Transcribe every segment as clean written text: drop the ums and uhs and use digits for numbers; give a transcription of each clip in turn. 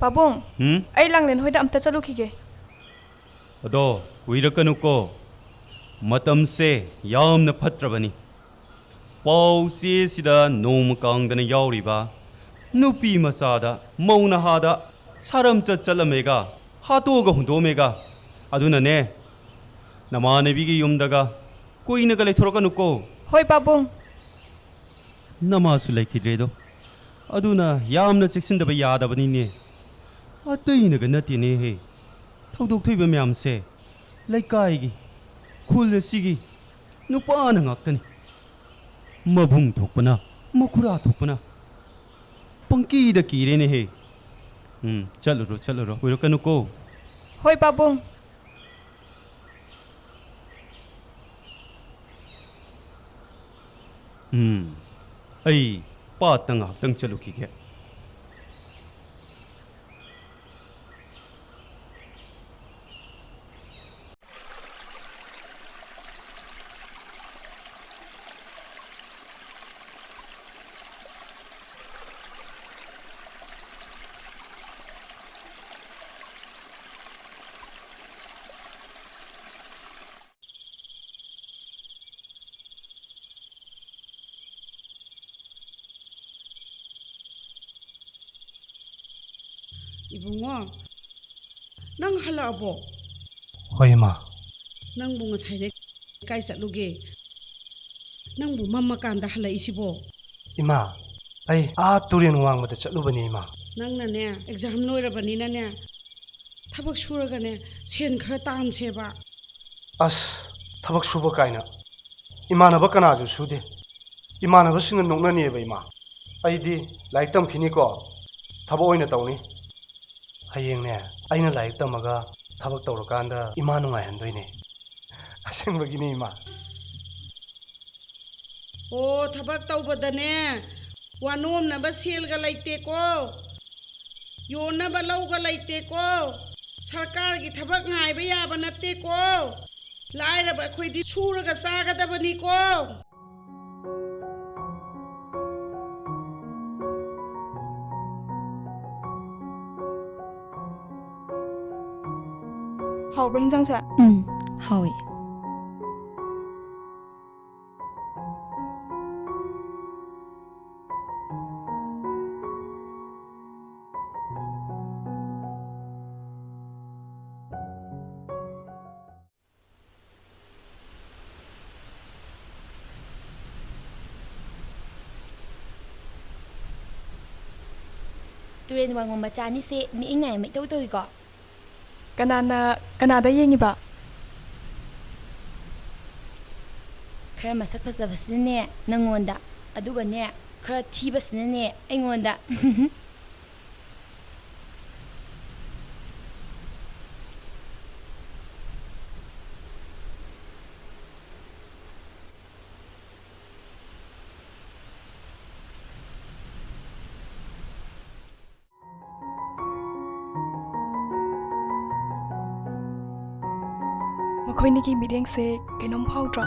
Pabong, ay lang rin hoy da amta chalukige. Ado, kuirakkanu ko. Matamse yamna phatrabani. Pause sida noma kangdana yauriba. Nupi masada mauna hada saram chalamega hatoga hundomega. Aduna ne namanabigi yumdaga kuinaga leithorokanu ko. Hoy Pabong. Namasu laikhidredo. Aduna yamna cheksindaba yadabanine. Atainaga natine he. Thaudok thoiba myamse laikai khul sigi nupana ngaktani. Mabung thokpana makura thokpana. Pangki da kirene he. Chaluro kuirakkanu ko. Hoy Pabong. Ai patang ngaktang chalukige. Ibungo, nang halabo. Hoy ma. Nang bunga saide kai chatluge. Nang bu mamma kanda hala isibo. Ima, ay turin wangmada chatlubani ima. Nang na ne exam loirabani na ne. Thabak suraga ne sen khara tan seba. Thabak suba kaina. Imanaba kanaju sude. Imanaba singa noknani eba ima. Aidi laik tamkhini ko. Thabo oina tawni. Hayeng ne aina laik tamaga thabak tawrakanda ima nungai handoine. Asengbagini ima. Oh, thabak tawbada ne. Wanom na ba selga laite ko. Yona ba lawga laite ko. Sarkar gi thabak ngaiba yaba natte ko. Laira ba khoidi suraga chagadabani ko. Hawbra hinjang cha? Hawi. Turen wangong macani se mi ingai mai tau tau ko. Kanada yengiba. Khara masak fazabasine nangonda aduga ne khara thibasine aingonda. Makoinigi mireng se kenom phawdra.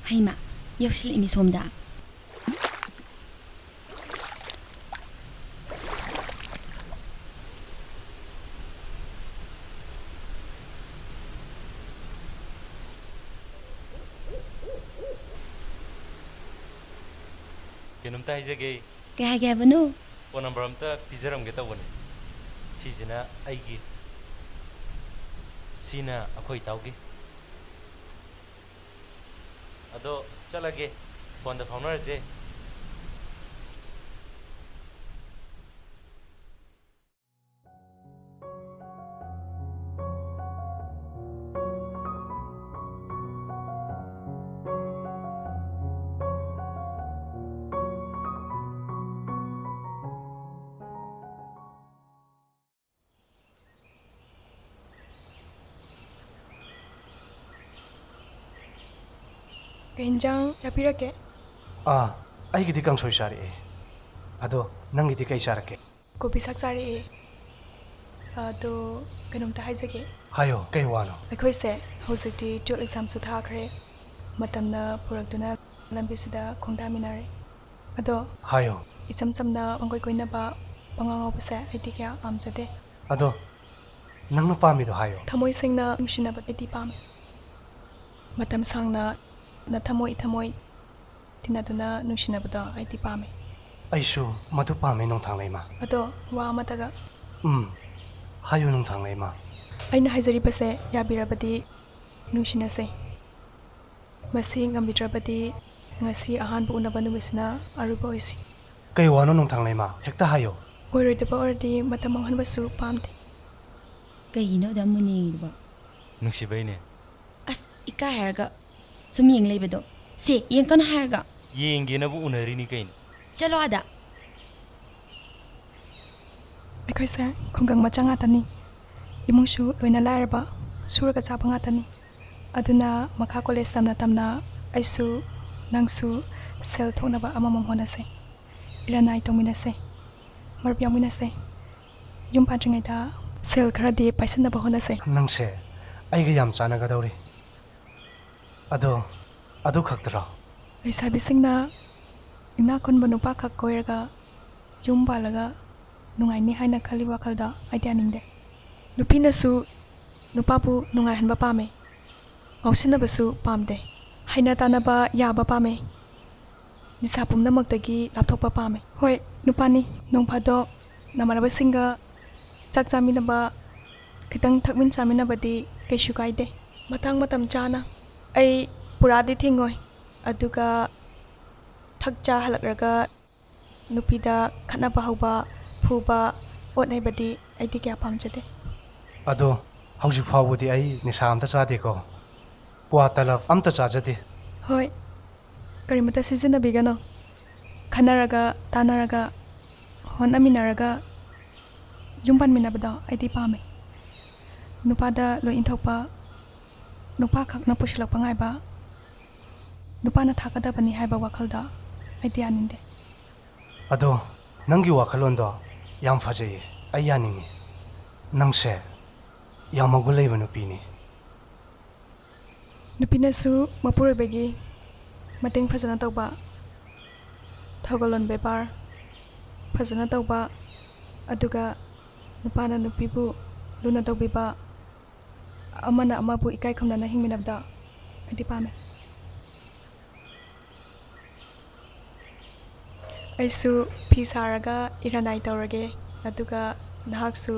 Haima, yoshil ini somda. Kenumta haijage Kaya banu. phone number amta pijaramge tawone sijina aigi sina akhoi tauge ado chalage phone da phaunarje ꯀꯩ ꯏꯟꯖꯥꯡ ꯆꯥꯕꯤꯔꯛꯀꯦ? ꯑꯩꯒꯤꯗꯤ ꯀꯥꯡꯁꯣꯏ ꯆꯥꯔꯛꯑꯦ ꯑꯗꯣ ꯅꯪꯒꯤꯗꯤ ꯀꯩ ꯆꯥꯔꯛꯀꯦ? ꯀꯣꯕꯤ ꯁꯥꯛ ꯆꯥꯔꯛꯑꯦ ꯑꯗꯣ ꯀꯩꯅꯣꯝꯇ ꯍꯥꯏꯖꯒꯦ ꯍꯥꯏꯌꯣ ꯀꯩ ꯋꯥꯅꯣ? ꯑꯩꯈꯣꯏꯁꯦ ꯍꯧꯖꯤꯛꯇꯤ ꯇꯨꯌꯦꯜꯞ ꯑꯦꯛꯖꯥꯝꯁꯨ ꯊꯥꯈ꯭ꯔꯦ ꯃꯇꯝꯅ ꯄꯨꯔꯛꯇꯨꯅ ꯂꯝꯕꯤꯁꯤꯗ ꯈꯣꯡꯗꯥꯃꯤꯟꯅꯔꯦ ꯑꯗꯣ ꯍꯥꯏꯌꯣ ꯏꯆꯝ ꯆꯝꯅ ꯄꯪꯀꯣꯏ ꯀꯣꯏꯅꯕ ꯄꯪꯉꯥꯎ ꯉꯥꯎꯕꯁꯦ ꯑꯩꯗꯤ ꯀꯌꯥ ꯄꯥꯝꯖꯗꯦ ꯑꯗꯣ ꯅꯪꯅ ꯄꯥꯝꯃꯤꯗꯣ ꯍꯥꯏꯌꯣ ꯊꯃꯣꯏ ꯁꯦꯡꯅ ꯅꯨꯡꯁꯤꯅꯕ ꯑꯩꯗꯤ ꯄꯥꯝꯃꯦ ꯃꯇꯝ ꯁꯥꯡꯅ ꯅꯊꯃꯣꯏ ꯏꯊꯃꯣꯏ ꯇꯤꯟꯅꯗꯨꯅ ꯅꯨꯡꯁꯤꯅꯕꯗꯣ ꯑꯩꯗꯤ ꯄꯥꯝꯃꯦ ꯑꯩꯁꯨ ꯃꯗꯨ ꯄꯥꯝꯃꯦ ꯅꯣꯡꯊꯥꯡ ꯂꯩꯃ ꯑꯗꯣ ꯋꯥ ꯑꯃꯇꯒ ꯍꯥꯏꯌꯨ ꯅꯣꯡꯊꯥꯡ ꯂꯩꯃ ꯑꯩꯅ ꯍꯥꯏꯖꯔꯤꯕꯁꯦ ꯌꯥꯕꯤꯔꯕꯗꯤ ꯅꯨꯡꯁꯤꯅꯁꯦ ꯃꯁꯤ ꯉꯝꯕꯤꯗ꯭ꯔꯕꯗꯤ ꯉꯁꯤ ꯑꯍꯥꯟꯕ ꯎꯅꯕ ꯅꯨꯃꯤꯠꯁꯤꯅ ꯑꯔꯨꯕ ꯑꯣꯏꯁꯤ ꯀꯩ ꯋꯥꯅꯣ ꯅꯣꯡꯊꯥꯡ ꯂꯩꯃ ꯍꯦꯛꯇ ꯍꯥꯏꯌꯣ ꯑꯣꯏꯔꯣꯏꯗꯕ ꯑꯣꯏꯔꯗꯤ ꯃꯇꯝ ꯃꯥꯡꯍꯟꯕꯁꯨ ꯄꯥꯝꯗꯦ ꯀꯩꯒꯤꯅꯣ ꯑꯗꯨꯝ ꯃꯨꯟꯅ ꯌꯦꯡꯉꯤꯗꯨꯕꯣ? ꯅꯨꯡꯁꯤꯕꯩꯅꯦ. ꯑꯁ ꯏꯀꯥꯏ ꯍꯥꯏꯔꯒ ꯁꯨꯝ ꯌꯦꯡ ꯂꯩꯕꯗꯣ ꯁꯦ ꯌꯦꯡꯀꯅꯨ ꯍꯥꯏꯔꯒ ꯌꯦꯡꯒꯦꯅꯕꯨ ꯎꯅꯔꯤꯅꯤ ꯀꯩꯅꯣ. ꯆꯠꯂꯣ ꯑꯗ. ꯑꯩꯈꯣꯏꯁꯦ ꯈꯨꯡꯒꯪ ꯃꯆꯥ ꯉꯥꯛꯇꯅꯤ ꯏꯃꯨꯡꯁꯨ ꯂꯣꯏꯅ ꯂꯥꯏꯔꯕ ꯁꯨꯔꯒ ꯆꯥꯕ ꯉꯥꯛꯇꯅꯤ ꯑꯗꯨꯅ ꯃꯈꯥ ꯀꯣꯂꯦꯖ ꯇꯝꯅ ꯇꯝꯅ ꯑꯩꯁꯨ ꯅꯪꯁꯨ ꯁꯦꯜ ꯊꯣꯛꯅꯕ ꯑꯃꯃꯝ ꯍꯣꯠꯅꯁꯦ ꯏꯔꯅꯥꯏ ꯇꯧꯃꯤꯟꯅꯁꯦ ꯃꯔꯨꯞ ꯌꯥꯎꯃꯤꯟꯅꯁꯦ ꯌꯨꯝ ꯄꯥꯟꯗ꯭ꯔꯤꯉꯩꯗ ꯁꯦꯜ ꯈꯔꯗꯤ ꯄꯥꯏꯁꯤꯟꯅꯕ ꯍꯣꯠꯅꯁꯦ ꯅꯪꯁꯦ ꯑꯩꯒ ꯌꯥꯝ ꯆꯥꯟꯅꯒꯗꯧꯔꯤ ꯑꯗꯨ ꯈꯛꯇꯔꯣ? ꯂꯩꯁꯥꯕꯤꯁꯤꯡꯅ ꯏꯅꯥꯛ ꯈꯨꯟꯕ ꯅꯨꯄꯥ ꯈꯛ ꯀꯣꯏꯔꯒ ꯌꯨꯝ ꯄꯥꯜꯂꯒ ꯅꯨꯡꯉꯥꯏꯅꯤ ꯍꯥꯏꯅ ꯈꯜꯂꯤ ꯋꯥꯈꯜꯗ ꯑꯩꯗꯤ ꯌꯥꯅꯤꯡꯗꯦ ꯅꯨꯄꯤꯅꯁꯨ ꯅꯨꯄꯥꯕꯨ ꯅꯨꯡꯉꯥꯏꯍꯟꯕ ꯄꯥꯝꯃꯦ ꯉꯥꯎꯁꯤꯟꯅꯕꯁꯨ ꯄꯥꯝꯗꯦ ꯍꯩꯅ ꯇꯥꯟꯅꯕ ꯌꯥꯕ ꯄꯥꯝꯃꯦ ꯅꯤꯁꯥ ꯄꯨꯝꯅꯃꯛꯇꯒꯤ ꯂꯥꯞꯊꯣꯛꯄ ꯄꯥꯝꯃꯦ ꯍꯣꯏ ꯅꯨꯄꯥꯅꯤ ꯅꯣꯡ ꯐꯥꯗꯣꯛ ꯅꯃꯥꯟꯅꯕꯁꯤꯡꯒ ꯆꯥꯛ ꯆꯥꯃꯤꯟꯅꯕ ꯈꯤꯇꯪ ꯊꯛꯃꯤꯟ ꯆꯥꯃꯤꯟꯅꯕꯗꯤ ꯀꯩꯁꯨ ꯀꯥꯏꯗꯦ ꯃꯇꯥꯡ ꯃꯇꯝ ꯆꯥꯅ ꯑꯩ ꯄꯨꯔꯥꯗꯤ ꯊꯤꯡꯉꯣꯏ ꯑꯗꯨꯒ ꯊꯛ ꯆꯥ ꯍꯜꯂꯛꯂꯒ ꯅꯨꯄꯤꯗ ꯈꯠꯅꯕ ꯍꯧꯕ ꯐꯨꯕ ꯑꯣꯠ ꯅꯩꯕꯗꯤ ꯑꯩꯗꯤ ꯀꯌꯥ ꯄꯥꯝꯖꯗꯦ ꯑꯗꯣ ꯍꯧꯖꯤꯛ ꯐꯥꯎꯕꯗꯤ ꯑꯩ ꯅꯤꯁꯥ ꯑꯝꯇ ꯆꯥꯗꯦꯀꯣ ꯀ꯭ꯋꯥ ꯇꯂꯞ ꯑꯝꯇ ꯆꯥꯖꯗꯦ ꯍꯣꯏ ꯀꯔꯤꯃꯇ ꯁꯤꯖꯤꯟꯅꯕꯤꯒꯅꯣ ꯈꯟꯅꯔꯒ ꯇꯥꯟꯅꯔꯒ ꯍꯣꯠꯅꯃꯤꯟꯅꯔꯒ ꯌꯨꯝ ꯄꯥꯟꯃꯤꯟꯅꯕꯗꯣ ꯑꯩꯗꯤ ꯄꯥꯝꯃꯦ ꯅꯨꯄꯥꯗ ꯂꯣꯏ ꯏꯟꯊꯣꯛꯄ ꯅꯨꯄꯥ ꯈꯛꯅ ꯄꯨꯁꯤꯜꯂꯛꯄ ꯉꯥꯏꯕ ꯅꯨꯄꯥꯅ ꯊꯥꯛꯀꯗꯕꯅꯤ ꯍꯥꯏꯕ ꯋꯥꯈꯜꯗ ꯑꯩꯗꯤ ꯌꯥꯅꯤꯡꯗꯦ ꯑꯗꯣ ꯅꯪꯒꯤ ꯋꯥꯈꯜꯂꯣꯟꯗꯣ ꯌꯥꯝ ꯐꯖꯩꯌꯦ ꯑꯩ ꯌꯥꯅꯤꯡꯉꯤ ꯅꯪꯁꯦ ꯌꯥꯝ ꯃꯒꯨꯟ ꯂꯩꯕ ꯅꯨꯄꯤꯅꯤ ꯅꯨꯄꯤꯅꯁꯨ ꯃꯄꯨꯔꯣꯏꯕꯒꯤ ꯃꯇꯦꯡ ꯐꯖꯅ ꯇꯧꯕ ꯊꯧꯒꯜꯂꯣꯟ ꯕꯦꯕꯥꯔ ꯐꯖꯅ ꯇꯧꯕ ꯑꯗꯨꯒ ꯅꯨꯄꯥꯅ ꯅꯨꯄꯤꯕꯨ ꯂꯨꯅ ꯇꯧꯕꯤꯕ ꯑꯃꯅ ꯑꯃꯕꯨ ꯏꯀꯥꯏ ꯈꯨꯝꯅꯅ ꯍꯤꯡꯃꯤꯟꯅꯕꯗ ꯑꯩꯗꯤ ꯄꯥꯝꯃꯦ ꯑꯩꯁꯨ ꯐꯤ ꯁꯥꯔꯒ ꯏꯔꯅꯥꯏ ꯇꯧꯔꯒꯦ ꯑꯗꯨꯒ ꯅꯍꯥꯛꯁꯨ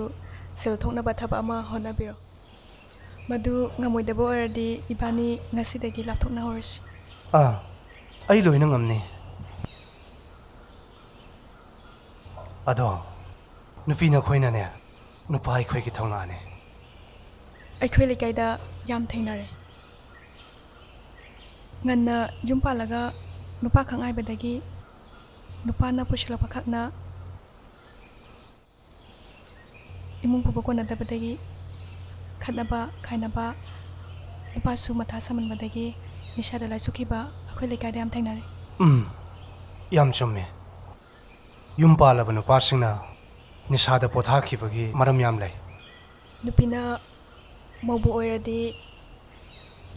ꯁꯦꯜ ꯊꯣꯛꯅꯕ ꯊꯕꯛ ꯑꯃ ꯍꯣꯠꯅꯕꯤꯔꯣ ꯃꯗꯨ ꯉꯝꯃꯣꯏꯗꯕ ꯑꯣꯏꯔꯗꯤ ꯏꯕꯥꯅꯤ ꯉꯁꯤꯗꯒꯤ ꯂꯥꯞꯊꯣꯛꯅꯍꯧꯔꯁꯤ ꯑꯩ ꯂꯣꯏꯅ ꯉꯝꯅꯤ ꯑꯗꯣ ꯅꯨꯄꯤ ꯅꯈꯣꯏꯅꯅꯦ ꯅꯨꯄꯥ ꯑꯩꯈꯣꯏꯒꯤ ꯊꯧꯅꯥꯅꯦ ꯑꯩꯈꯣꯏ ꯂꯩꯀꯥꯏꯗ ꯌꯥꯝ ꯊꯦꯡꯅꯔꯦ ꯉꯟꯅ ꯌꯨꯝ ꯄꯥꯜꯂꯒ ꯅꯨꯄꯥ ꯈꯛ ꯉꯥꯏꯕꯗꯒꯤ ꯅꯨꯄꯥꯅ ꯄꯨꯁꯤꯜꯂꯛꯄ ꯈꯛꯅ ꯏꯃꯨꯡ ꯄꯨꯕ ꯀꯣꯟꯅꯗꯕꯗꯒꯤ ꯈꯠꯅꯕ ꯈꯥꯏꯅꯕ ꯅꯨꯄꯥꯁꯨ ꯃꯊꯥ ꯁꯥꯃꯟꯕꯗꯒꯤ ꯅꯤꯁꯥꯗ ꯂꯥꯏꯆꯨꯈꯤꯕ ꯑꯩꯈꯣꯏ ꯂꯩꯀꯥꯏꯗ ꯌꯥꯝ ꯊꯦꯡꯅꯔꯦ ꯌꯥꯝ ꯆꯨꯝꯃꯦ ꯌꯨꯝ ꯄꯥꯜꯂꯕ ꯅꯨꯄꯥꯁꯤꯡꯅ ꯅꯤꯁꯥꯗ ꯄꯣꯊꯥꯈꯤꯕꯒꯤ ꯃꯔꯝ ꯌꯥꯝ ꯂꯩ ꯅꯨꯄꯤꯅ ꯃꯧꯕꯨ ꯑꯣꯏꯔꯗꯤ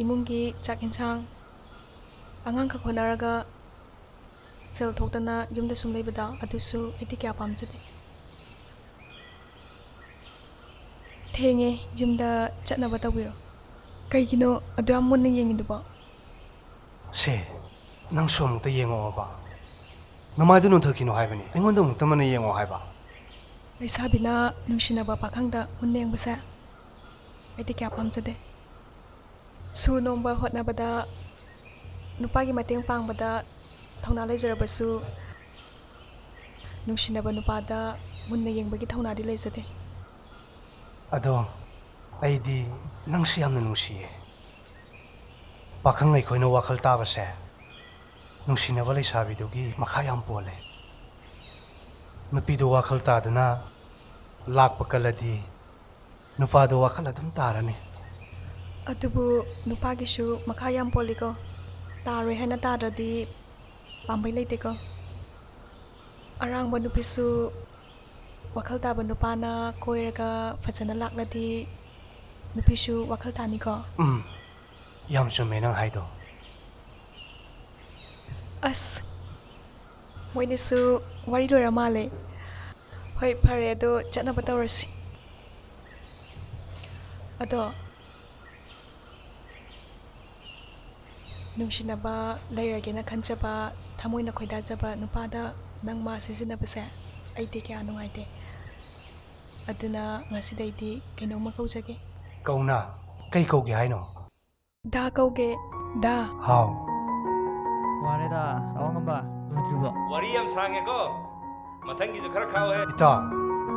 ꯏꯃꯨꯡꯒꯤ ꯆꯥꯛ ꯌꯦꯟꯁꯥꯡ ꯑꯉꯥꯡꯈꯛ ꯍꯣꯠꯅꯔꯒ ꯁꯦꯜ ꯊꯣꯛꯇꯅ ꯌꯨꯝꯗ ꯁꯨꯝ ꯂꯩꯕꯗ ꯑꯗꯨꯁꯨ ꯑꯩꯗꯤ ꯀꯌꯥ ꯄꯥꯝꯖꯗꯦ ꯊꯦꯡꯉꯦ ꯌꯨꯝꯗ ꯆꯠꯅꯕ ꯇꯧꯕꯤꯔꯣ ꯀꯩꯒꯤꯅꯣ ꯑꯗꯨ ꯌꯥꯝ ꯃꯨꯟꯅ ꯌꯦꯡꯉꯤꯗꯨꯕꯣ ꯁꯦ ꯅꯪꯁꯨ ꯑꯃꯨꯛꯇ ꯌꯦꯡꯉꯛꯑꯣꯕ ꯅꯃꯥꯏꯗꯨ ꯅꯣꯟꯊꯈꯤꯅꯣ ꯍꯥꯏꯕꯅꯤ ꯑꯩꯉꯣꯟꯗ ꯑꯃꯨꯛꯇ ꯃꯟꯅ ꯌꯦꯡꯉꯣ ꯍꯥꯏꯕ ꯂꯩꯁꯥꯕꯤꯅ ꯅꯨꯡꯁꯤꯅꯕ ꯄꯥꯈꯪꯗ ꯃꯨꯟꯅ ꯌꯦꯡꯕꯁꯦ ꯑꯩꯗꯤ ꯀꯌా ꯄꯥꯝꯖꯗꯦ ꯁꯨ ꯅꯣꯝꯕ ꯍꯣꯠꯅꯕꯗ ꯅꯨꯄꯥꯒꯤ ꯃꯇꯦꯡ ꯄꯥꯡꯕꯗ ꯊꯧꯅꯥ ꯂꯩꯖꯔꯕꯁꯨ ꯅꯨꯡꯁꯤꯅꯕ ꯅꯨꯄꯥꯗ ꯃꯨꯟꯅ ꯌꯦꯡꯕꯒꯤ ꯊꯧꯅꯥꯗꯤ ꯂꯩꯖꯗꯦ ꯑꯗꯣ ꯑꯩꯗꯤ ꯅꯪꯁꯤ ꯌꯥꯝꯅ ꯅꯨꯡꯁꯤꯌꯦ ꯄꯥꯈꯪ ꯑꯩꯈꯣꯏꯅ ꯋꯥꯈꯜ ꯇꯥꯕꯁꯦ ꯅꯨꯡꯁꯤꯅꯕ ꯂꯩꯁꯥꯕꯤꯗꯨꯒꯤ ꯃꯈꯥ ꯌꯥꯝ ꯄꯣꯜꯂꯦ ꯅꯨꯄꯤꯗꯣ ꯋꯥꯈꯜ ꯇꯥꯗꯨꯅ ꯂꯥꯛꯄ ꯀꯜꯂꯗꯤ ꯅꯨꯄꯥꯗꯣ ꯋꯥꯈꯜ ꯑꯗꯨꯝ ꯇꯥꯔꯅꯤ ꯑꯗꯨꯕꯨ ꯅꯨꯄꯥꯒꯤꯁꯨ ꯃꯈꯥ ꯌꯥꯝ ꯄꯣꯜꯂꯤꯀꯣ ꯇꯥꯔꯣꯏ ꯍꯥꯏꯅ ꯇꯥꯗ꯭ꯔꯗꯤ ꯄꯥꯝꯕꯩ ꯂꯩꯇꯦꯀꯣ ꯑꯔꯥꯡꯕ ꯅꯨꯄꯤꯁꯨ ꯋꯥꯈꯜ ꯇꯥꯕ ꯅꯨꯄꯥꯅ ꯀꯣꯏꯔꯒ ꯐꯖꯅ ꯂꯥꯛꯂꯗꯤ ꯅꯨꯄꯤꯁꯨ ꯋꯥꯈꯜ ꯇꯥꯅꯤꯀꯣ ꯌꯥꯝ ꯆꯨꯝꯃꯦ ꯅꯪ ꯍꯥꯏꯗꯣ ꯑꯁ ꯃꯣꯏꯅꯁꯨ ꯋꯥꯔꯤ ꯂꯣꯏꯔ ꯃꯥꯜꯂꯦ ꯍꯣꯏ ꯐꯔꯦ ꯑꯗꯣ ꯆꯠꯅꯕ ꯇꯧꯔꯁꯤ ꯑꯗꯣ ꯅꯨꯡꯁꯤꯅꯕ ꯂꯩꯔꯒꯦꯅ ꯈꯟꯖꯕ ꯊꯃꯣꯏꯅ ꯈꯣꯏꯗꯥꯖꯕ ꯅꯨꯄꯥꯗ ꯅꯪ ꯃꯥ ꯁꯤꯖꯤꯟꯅꯕꯁꯦ ꯑꯩꯗꯤ ꯀꯌꯥ ꯅꯨꯡꯉꯥꯏꯇꯦ ꯑꯗꯨꯅ ꯉꯁꯤꯗꯩꯗꯤ ꯀꯩꯅꯣꯝꯃ ꯀꯧꯖꯒꯦ ꯀꯧꯅ ꯀꯩ ꯀꯧꯒꯦ ꯍꯥꯏꯅꯣ ꯗꯥ ꯀꯧꯒꯦ ꯗꯥ ꯍꯥꯎ ꯋꯥꯔꯦꯗ ꯇꯥꯋꯉꯝꯕ ꯂꯣꯏꯗ꯭ꯔꯤꯕꯣ ꯋꯥꯔꯤ ꯌꯥꯝ ꯁꯥꯡꯉꯦꯀꯣ ꯃꯊꯪꯒꯤꯁꯨ ꯈꯔ ꯈꯥꯎꯍꯦ ꯏꯇꯥ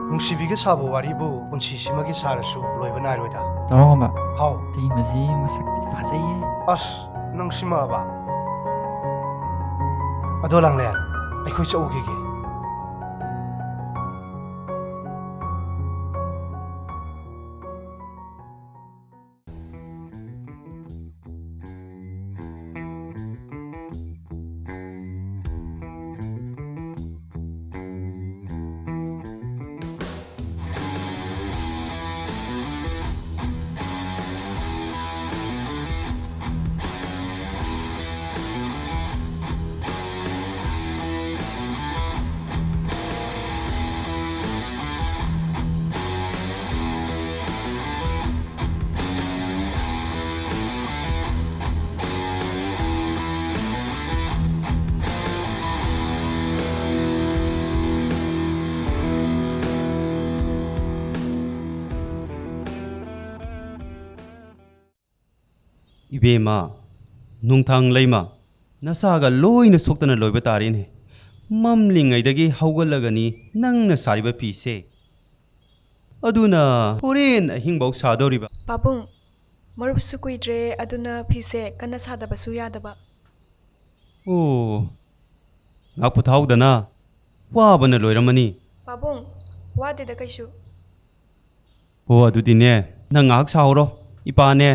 ꯅꯨꯡꯁꯤꯕꯤꯒ ꯁꯥꯕ ꯋꯥꯔꯤꯕꯨ ꯄꯨꯟꯁꯤꯁꯤꯃꯒꯤ ꯁꯥꯔꯁꯨ ꯂꯣꯏꯕ ꯅꯥꯏꯔꯣꯏꯗ ꯇꯥꯋꯉꯝꯕ ꯍꯥꯎ ꯇꯩꯃꯁꯤ ꯃꯁꯛꯇꯤ ꯐꯖꯩꯌꯦ ꯑꯁ ꯅꯪ ꯁꯤꯃꯕ ꯑꯗꯣ ꯂꯥꯡꯂꯦꯟ ꯑꯩꯈꯣꯏ ꯆꯠꯎꯈꯤꯒꯦ 이베마 ꯅꯨꯡꯊꯥꯡ ꯂꯩꯃ ꯅꯁꯥꯒ ꯂꯣꯏꯅ ꯁꯣꯛꯇꯅ ꯂꯣꯏꯕ ꯇꯥꯔꯦꯅꯦ ꯃꯝꯂꯤꯉꯩꯗꯒꯤ ꯍꯧꯒꯠꯂꯒꯅꯤ ꯅꯪꯅ ꯁꯥꯔꯤꯕ ꯐꯤꯁꯦ ꯑꯗꯨꯅ ꯍꯣꯔꯦꯟ ꯑꯍꯤꯡꯐꯥꯎ ꯁꯥꯗꯧꯔꯤꯕ ꯄꯥꯕꯨꯡ ꯃꯔꯨꯞꯁꯨ ꯀꯨꯏꯗ꯭ꯔꯦ ꯑꯗꯨꯅ ꯐꯤꯁꯦ ꯀꯟꯅ ꯁꯥꯗꯕꯁꯨ ꯌꯥꯗꯕ ꯑꯣ ꯉꯥꯛ ꯄꯣꯊꯥꯎꯗꯅ ꯋꯥꯕꯅ ꯂꯣꯏꯔꯝꯃꯅꯤ ꯄꯥꯕꯨꯡ ꯋꯥꯗꯦꯗ ꯀꯩꯁꯨ ꯑꯣ ꯑꯗꯨꯗꯤꯅꯦ ꯅꯪ ꯉꯥꯏꯍꯥꯛ ꯁꯥꯍꯧꯔꯣ ꯏꯄꯥꯅꯦ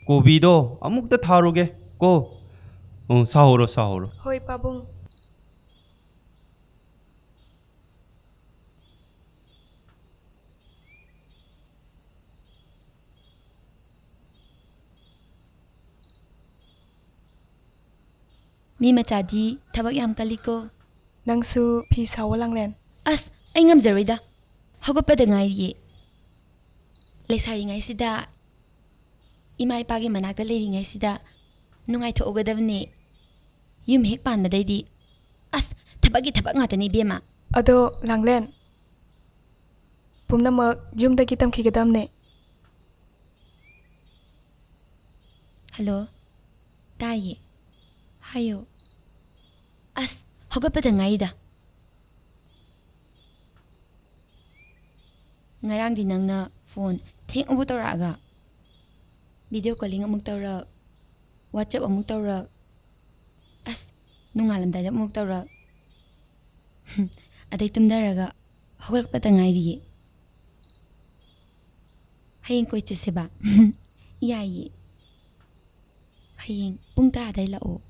ꯀꯣꯕꯤꯗꯣ ꯑꯃꯨꯛꯇ ꯊꯥꯔꯨꯒꯦ ꯀꯣ ꯁꯥꯍꯧꯔꯣ ꯁꯥꯍꯧꯔꯣ ꯍꯣꯏ ꯄꯥꯕꯨꯡ ꯃꯤ ꯃꯆꯥꯗꯤ ꯊꯕꯛ ꯌꯥꯝ ꯀꯜꯂꯤꯀꯣ ꯅꯪꯁꯨ ꯐꯤ ꯁꯥꯋꯣ ꯂꯥꯡꯂꯦꯟ ꯑꯁ ꯑꯩ ꯉꯝꯖꯔꯣꯏꯗ ꯍꯧꯒꯠꯄꯗ ꯉꯥꯏꯔꯤꯌꯦ ꯂꯩꯁꯥꯔꯤꯉꯩꯁꯤꯗ ꯏꯃꯥ ꯏꯄꯥꯒꯤ ꯃꯅꯥꯛꯇ ꯂꯩꯔꯤꯉꯩꯁꯤꯗ ꯅꯨꯡꯉꯥꯏꯊꯣꯛꯎꯒꯗꯕꯅꯦ ꯌꯨꯝ ꯍꯦꯛ ꯄꯥꯟꯕꯗꯩꯗꯤ ꯑꯁ ꯊꯕꯛꯀꯤ ꯊꯕꯛ ꯉꯥꯛꯇꯅꯤ ꯏꯕꯦꯝꯃ ꯑꯗꯣ ꯂꯥꯡꯂꯦꯟ ꯄꯨꯝꯅꯃꯛ ꯌꯨꯝꯗꯒꯤ ꯇꯝꯈꯤꯒꯗꯕꯅꯦ ꯍꯜꯂꯣ ꯇꯥꯏꯌꯦ ꯍꯥꯏꯌꯣ ꯑꯁ ꯍꯧꯒꯠꯄꯗ ꯉꯥꯏꯔꯤꯗ ꯉꯔꯥꯡꯗꯤ ꯅꯪꯅ ꯐꯣꯟ ꯊꯦꯡꯅꯕꯨ ꯇꯧꯔꯛꯑꯒ ꯚꯤꯗꯤꯑꯣ ꯀꯣꯂꯤꯡ ꯑꯃꯨꯛ ꯇꯧꯔꯛ ꯋꯥꯆꯞ ꯑꯃꯨꯛ ꯇꯧꯔꯛ ꯑꯁ ꯅꯣꯡꯉꯥꯜꯂꯝꯗꯥꯏꯗ ꯑꯃꯨꯛ ꯇꯧꯔꯛ ꯑꯗꯩ ꯇꯨꯝꯊꯔꯒ ꯍꯧꯒꯠꯄꯗ ꯉꯥꯏꯔꯤꯌꯦ ꯍꯌꯦꯡ ꯀꯣꯏ ꯆꯠꯁꯦꯕ ꯌꯥꯏꯌꯦ ꯍꯌꯦꯡ ꯄꯨꯡ 10 ꯑꯗꯥꯏ ꯂꯥꯛꯑꯣ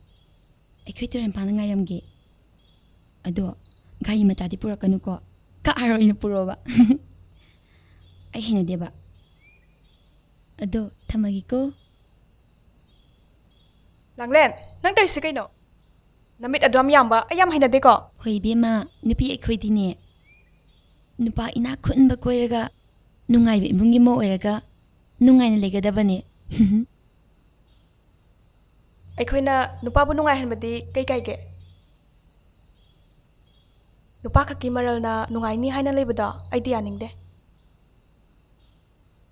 ꯑꯩꯈꯣꯏ ꯇꯨꯔꯦꯟꯄꯥꯟꯗ ꯉꯥꯏꯔꯝꯒꯦ ꯑꯗꯣ ꯒꯥꯔꯤ ꯃꯆꯥꯗꯤ ꯄꯨꯔꯛꯀꯅꯨꯀꯣ ꯀꯥꯔ ꯑꯣꯏꯅ ꯄꯨꯔꯛꯑꯣꯕ ꯑꯩ ꯍꯩꯅꯗꯦꯕ ꯑꯗꯣ ꯊꯝꯃꯒꯦꯀꯣ ꯂꯥꯡꯂꯦꯟ ꯅꯪ ꯇꯧꯔꯤꯁꯤ ꯀꯩꯅꯣ ꯅꯃꯤꯠ ꯑꯗꯨꯝ ꯌꯥꯝꯕ ꯑꯩ ꯌꯥꯝ ꯍꯩꯅꯗꯦꯀꯣ ꯍꯣꯏ ꯏꯕꯦꯝꯃ ꯅꯨꯄꯤ ꯑꯩꯈꯣꯏꯗꯤꯅꯦ ꯅꯨꯄꯥ ꯏꯅꯥꯛ ꯈꯨꯟꯕ ꯀꯣꯏꯔꯒ ꯅꯨꯡꯉꯥꯏꯕ ꯏꯃꯨꯡꯒꯤ ꯃꯧ ꯑꯣꯏꯔꯒ ꯅꯨꯡꯉꯥꯏꯅ ꯂꯩꯒꯗꯕꯅꯦ ꯑꯩꯈꯣꯏꯅ ꯅꯨꯄꯥꯕꯨ ꯅꯨꯡꯉꯥꯏꯍꯟꯕꯗꯤ ꯀꯩ ꯀꯥꯏꯒꯦ ꯅꯨꯄꯥ ꯈꯛꯀꯤ ꯃꯔꯜꯅ ꯅꯨꯡꯉꯥꯏꯅꯤ ꯍꯥꯏꯅ ꯂꯩꯕꯗꯣ ꯑꯩꯗꯤ ꯌꯥꯅꯤꯡꯗꯦ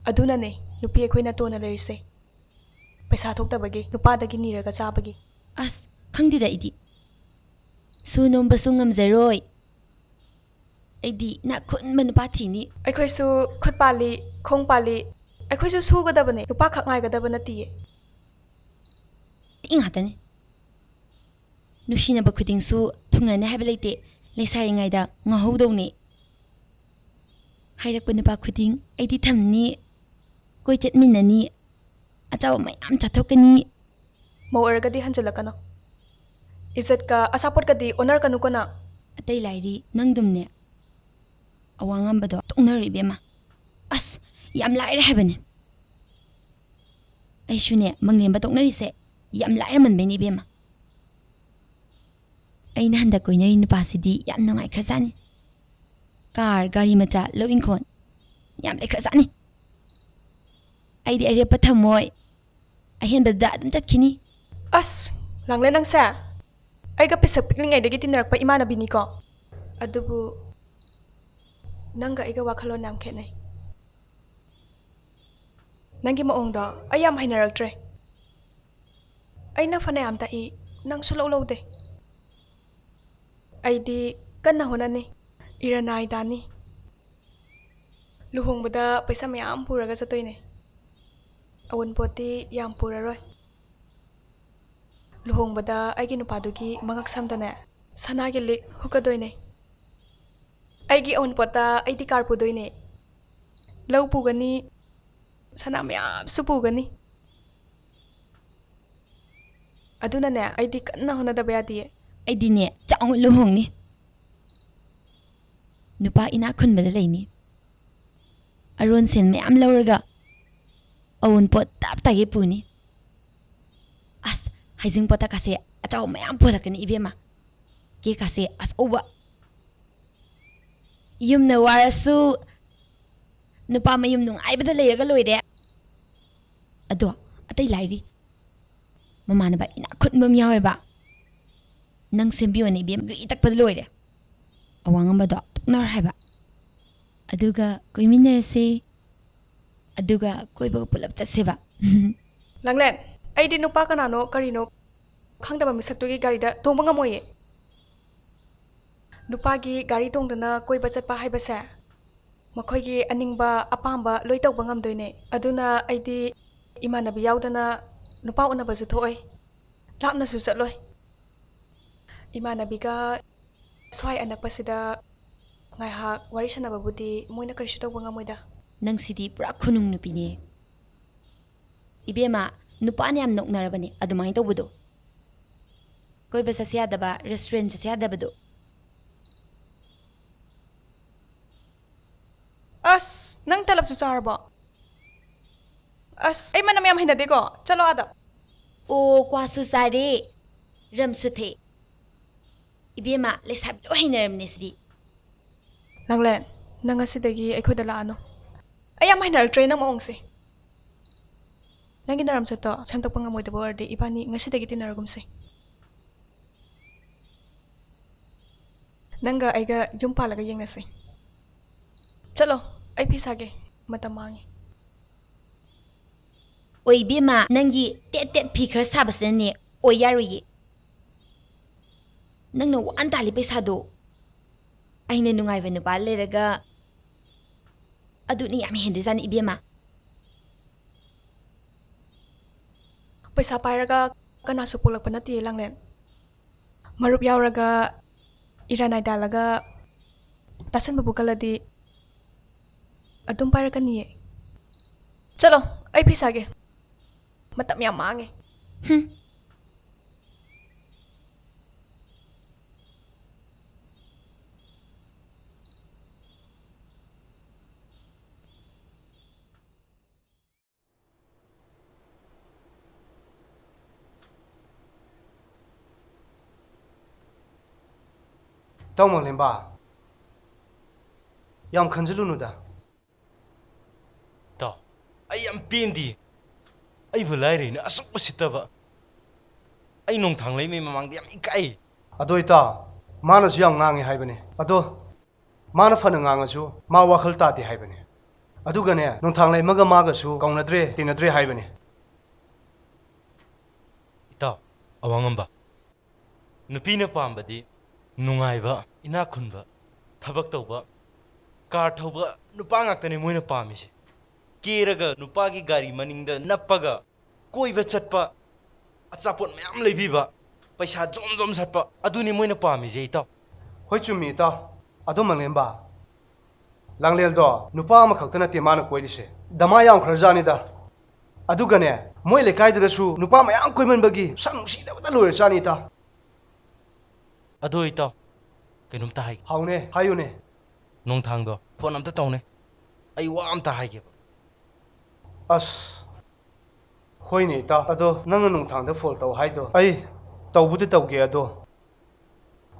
ꯑꯗꯨꯅꯅꯦ ꯅꯨꯄꯤ ꯑꯩꯈꯣꯏꯅ ꯇꯣꯟꯅ ꯂꯩꯔꯤꯁꯦ ꯄꯩꯁꯥ ꯊꯣꯛꯇꯕꯒꯤ ꯅꯨꯄꯥꯗꯒꯤ ꯅꯤꯔꯒ ꯆꯥꯕꯒꯤ ꯑꯁ ꯈꯪꯗꯦꯗ ꯑꯩꯗꯤ ꯁꯨ ꯅꯣꯝꯕꯁꯨ ꯉꯝꯖꯔꯣꯏ ꯑꯩꯗꯤ ꯏꯅꯥꯛ ꯈꯨꯟꯕ ꯅꯨꯄꯥ ꯊꯤꯅꯤ ꯑꯩꯈꯣꯏꯁꯨ ꯈꯨꯠ ꯄꯥꯜꯂꯤ ꯈꯣꯡ ꯄꯥꯜꯂꯤ ꯑꯩꯈꯣꯏꯁꯨ ꯁꯨꯒꯗꯕꯅꯦ ꯅꯨꯄꯥ ꯈꯛ ꯉꯥꯏꯒꯗꯕ ꯅꯠꯇꯤꯌꯦ ꯇꯤꯡ ꯉꯥꯛꯇꯅꯤ ꯅꯨꯡꯁꯤꯅꯕ ꯈꯨꯗꯤꯡꯁꯨ ꯊꯨꯡꯅꯅꯤ ꯍꯥꯏꯕ ꯂꯩꯇꯦ ꯂꯩꯁꯥꯔꯤꯉꯩꯗ ꯉꯥꯎꯍꯧꯗꯧꯅꯤ ꯍꯥꯏꯔꯛꯄ ꯅꯨꯄꯥ ꯈꯨꯗꯤꯡ ꯑꯩꯗꯤ ꯊꯝꯅꯤ ꯀꯣꯏ ꯆꯠꯃꯤꯟꯅꯅꯤ ꯑꯆꯥꯕ ꯃꯌꯥꯝ ꯆꯥꯊꯣꯛꯀꯅꯤ ꯃꯧ ꯑꯣꯏꯔꯒꯗꯤ ꯍꯟꯖꯤꯜꯂꯛꯀꯅꯣ इज्जत का असापोट का दी ओनर का नुकोना अतई लाइरी नंगदुमने अवांगंबदो तोंगनर इबेमा अस याम लाइरे हैबने ऐशुने मंगलेम बतोंगनरिसे याम लाइरे मनबेनी इबेमा अइना हंदा कोइनरी नुपासिदी याम नंगाई खरजानी कार गाड़ी मचा लो इंखोन याम ले खरजानी आइदी अरे पथमोय अहेन बदा अदम चटखिनी अस लांगले नंगसे अइगा पिसक पिकलिंगैदगी तिनरकपा इमानबिनीको अदुबु नंगा अइगा वाखलो नाम खेनै नंगी मओंगदो अइ याम हैनरक्ट्रे अइना फनायाम ताई नंगसु लौलौदे अइदी कन्ना होनानी इरनाई दानी लुहोंगबदा पैसा मयाम पुरगा चतोइने अवनपोती याम पुररोय लुहोंगबदा अइगी नुपादुगी मंगक समदने सनागी लिक हुकदोइने अइगी अवनपोता अइदी कार पुदोइने लौ पुगनी सना मयाम सु पुगनी अदुनने अइदी कन्ना होनदबा यादिए अइदीने चांग लुहोंगनी नुपा इना खुनबदा लेनी अरुण सेन मयाम लौरगा अवन पोत ताप तागे पुनी अस हाइजिंग पोता कासे अचाव मयाम पोदकनी इबेमा के कासे अस ओबा युम न वारसु नुपा मयुम नुंगाइबदा लेरगा लोइरे अदो अतै लाइरी ममानबा इना खुनबम यावेबा नंग सेम्बियोने इबेम ग्री तकपद लोइरे अवांगंबदो तोंगनर हैबा अदुगा कोइमिनरसे अदुगा कोइबा पुलप चसेबा लांगलेन अइदी नुपा कनानो करिनो खंगदबा मिसक्तुगी गाड़ीदा तोंबा ngमोये नुपागी गाड़ी तोंगदना कोइबा चटपा हाइबसे मखोइगी अनिंगबा अपांबा लोइ तौबा ngमदोइने अदुना अइदी इमानबी याउदना नुपा उनबसु थोय लापनासु चटलोय इमानबीगा स्वाय अनकपसिदा ngaiha wari sanababudi moina karisu tawba ngamoida नंग सिदी पुरा खुनुंग नुपिने इबेमा नुपान याम नोकनरबने अदुमाइन तौबदो कोई बस यादबा रेस्टोरेंट से यादबदो अस नंग तलब सु चारबो अस ए मनम याम हिना देखो चलो आदा ओ क्वासु सारे रमसु थे इबेमा लेसाब लो हिनरमने सिदी langlen nang asidagi aikhoda laano ayam hinar train ang maongse nangi naram sato samtok pangamoy da bordi ibani ngasidagi tinaragumse nanga aiga yumpa laga yengnase chalo ai pisage matamangi ओइ बेमा नंगी टेट टेट फिखर साबसने ओइ यारुये नंगनो वान ताली पैसादो अइने नुंगाइबे नुपा लेरगा अदुनी याम हेंदे जान इबेमा पैसा पाइरागा Kanasu पोलकपा नति langlen marup yauraga iranai dalaga tasan babukaladi adum pairagani chalo ai pisage matam yam mange Tawmang lemba yam khanjulu da Ta ai am pendi ai vulai na asuk pasitaba ai nong thang lei me mamang yam ikai adoi ta mana su yam ngangi haibane ado mana fana nganga su ma wakhal ta ti haibane aduga ne nong thang lei maga su kaunadre tinadre haibane ita awangamba nupina pambadi nungaiba ina khunba thabak tawba car thawba nupa ngaktane moina pamise keraga nupa gi gari maningda nappaga koiba chatpa achapon mayam leibiba paisa jom jom satpa aduni moina pamise ita hoi chumi ta ado manglemba langlel do nupa ma khaktana te mana koidise dama yam kharjani da aduga ne moi le kai da su nupa mayam koiman bagi sang si da lore chani ta ꯑꯗꯣ ꯏꯇꯥꯎ ꯀꯩꯅꯣꯝꯇ ꯍꯥꯏꯒꯦ ꯍꯥꯎꯅꯦ ꯍꯥꯏꯌꯨꯅꯦ ꯅꯣꯡꯊꯥꯡꯗꯣ phone ꯑꯝꯇ ꯇꯧꯅꯦ ꯑꯩ ꯋꯥ ꯑꯝꯇ ꯍꯥꯏꯒꯦꯕ ꯑꯁ ꯍꯣꯏꯅꯦ ꯏꯇꯥꯎ ꯑꯗꯣ ꯅꯪꯅ ꯅꯨꯡꯊꯥꯡꯗ ꯐꯣꯟ ꯇꯧ ꯍꯥꯏꯗꯣ ꯑꯩ ꯇꯧꯕꯨꯗꯤ ꯇꯧꯒꯦ ꯑꯗꯣ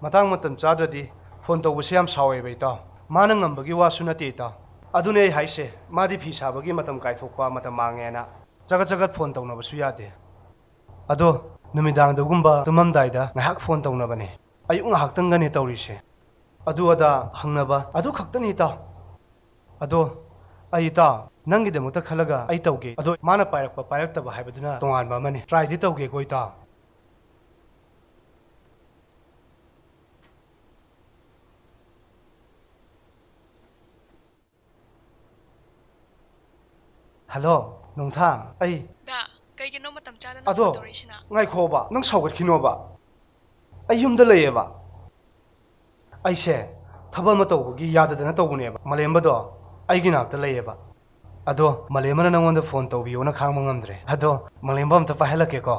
ꯃꯇꯥꯡ ꯃꯇꯝ ꯆꯥꯗ꯭ꯔꯗꯤ ꯐꯣꯟ ꯇꯧꯕꯁꯦ ꯌꯥꯝ ꯁꯥꯎꯋꯦꯕ ꯏꯇꯥꯎ ꯃꯥꯅ ꯉꯝꯕꯒꯤ ꯋꯥꯁꯨ ꯅꯠꯇꯦ ꯏꯇꯥꯎ ꯑꯗꯨꯅꯦ ꯑꯩ ꯍꯥꯏꯁꯦ ꯃꯥꯗꯤ ꯐꯤ ꯁꯥꯕꯒꯤ ꯃꯇꯝ ꯀꯥꯏꯊꯣꯛꯄ ꯃꯇꯝ ꯃꯥꯡꯉꯦꯅ ꯆꯒꯠ ꯆꯒꯠ ꯐꯣꯟ ꯇꯧꯅꯕꯁꯨ ꯌꯥꯗꯦ ꯑꯗꯣ ꯅꯨꯃꯤꯗꯥꯡꯗꯒꯨꯝꯕ ꯇꯨꯝꯃꯝꯗꯥꯏꯗ ꯉꯥꯏꯍꯥꯛ ꯐꯣꯟ ꯇꯧꯅꯕꯅꯦ ꯑꯌꯨꯛ ꯉꯥꯏꯍꯥꯛꯇꯪꯒꯅꯦ ꯇꯧꯔꯤꯁꯦ ꯑꯗꯨ ꯑꯗꯥ ꯍꯪꯅꯕ ꯑꯗꯨ ꯈꯛꯇꯅꯤ ꯏꯇꯥꯎ ꯑꯗꯣ ꯑꯩ ꯏꯇꯥꯎ ꯅꯪꯒꯤꯗꯃꯛꯇ ꯈꯜꯂꯒ ꯑꯩ ꯇꯧꯒꯦ ꯑꯗꯣ ꯃꯥꯅ ꯄꯥꯏꯔꯛꯄ ꯄꯥꯏꯔꯛꯇꯕ ꯍꯥꯏꯕꯗꯨꯅ ꯇꯣꯉꯥꯟꯕ ꯑꯃꯅꯤ ꯇ꯭ꯔꯥꯏꯗꯤ ꯇꯧꯒꯦꯀꯣ ꯏꯇꯥꯎ ꯍꯜꯂꯣ ꯅꯣꯡꯊꯥꯡ ꯑꯩ ꯗ ꯀꯩꯒꯤꯅꯣ ꯃꯇꯝ ꯆꯥꯗꯅ ꯑꯗꯣ ꯐꯣꯟ ꯇꯧꯔꯤꯁꯤꯅ ꯉꯥꯏꯈꯣꯕ ꯅꯪ ꯁꯥꯎꯒꯠꯈꯤꯅꯣꯕ ꯑꯩ ꯌꯨꯝꯗ ꯂꯩꯌꯦꯕ ꯑꯩꯁꯦ ꯊꯕꯛ ꯑꯃ ꯇꯧꯕꯒꯤ ꯌꯥꯗꯗꯅ ꯇꯧꯕꯅꯦꯕ ꯃꯂꯦꯝꯕꯗꯣ ꯑꯩꯒꯤ ꯅꯥꯛꯇ ꯂꯩꯌꯦꯕ ꯑꯗꯣ ꯃꯂꯦꯝꯕꯅ ꯅꯪꯉꯣꯟꯗ ꯐꯣꯟ ꯇꯧꯕꯤꯌꯣꯅ ꯈꯥꯡꯕ ꯉꯝꯗ꯭ꯔꯦ ꯑꯗꯣ ꯃꯂꯦꯝꯕ ꯑꯝꯇ ꯄꯥꯏꯍꯜꯂꯛꯀꯦꯀꯣ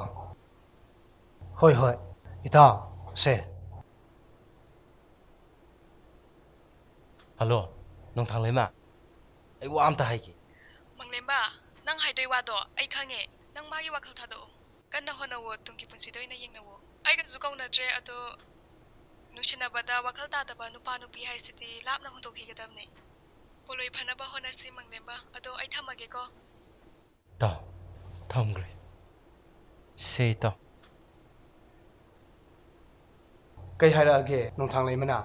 ꯍꯣꯏ ꯍꯣꯏ ꯏꯇꯥꯎ ꯁꯦ ꯍꯜꯂꯣ ꯅꯣꯡꯊꯥꯡ ꯂꯩꯃ ꯑꯩ ꯋꯥ ꯑꯝꯇ ꯍꯥꯏꯒꯦ ꯃꯪꯂꯦꯝꯕ ꯅꯪ ꯍꯥꯏꯗꯣꯏ ꯋꯥꯗꯣ ꯑꯩ ꯈꯪꯉꯦ ꯅꯪ ꯃꯥꯒꯤ ꯋꯥꯈꯜ ꯊꯥꯗꯣꯛꯑꯣ ꯀꯟꯅ ꯍꯣꯠꯅꯋꯣ ꯇꯨꯡꯒꯤ ꯄꯨꯟꯁꯤꯗ ꯑꯣꯏꯅ ꯌꯦꯡꯅꯋꯣ ꯑꯩꯒꯁꯨ ꯀꯧꯅꯗ꯭ꯔꯦ ꯑꯗꯣ ꯅꯨꯡꯁꯤꯅꯕꯗ ꯋꯥꯈꯜ ꯇꯥꯗꯕ ꯅꯨꯄꯥ ꯅꯨꯄꯤ ꯍꯥꯏꯁꯤꯗꯤ ꯂꯥꯞꯅ ꯍꯨꯟꯗꯣꯛꯈꯤꯒꯗꯕꯅꯤ ꯄꯣꯂꯣꯏ ꯐꯅꯕ ꯍꯣꯠꯅꯁꯤ ꯃꯪꯂꯦꯝꯕ ꯑꯗꯣ ꯑꯩ ꯊꯝꯃꯒꯦꯀꯣ ꯏꯇꯥꯎ ꯊꯝꯈ꯭ꯔꯦ ꯁꯦ ꯏꯇꯥꯎ ꯀꯩ ꯍꯥꯏꯔꯛꯑꯒꯦ ꯅꯣꯡꯊꯥꯡ ꯂꯩꯃꯅ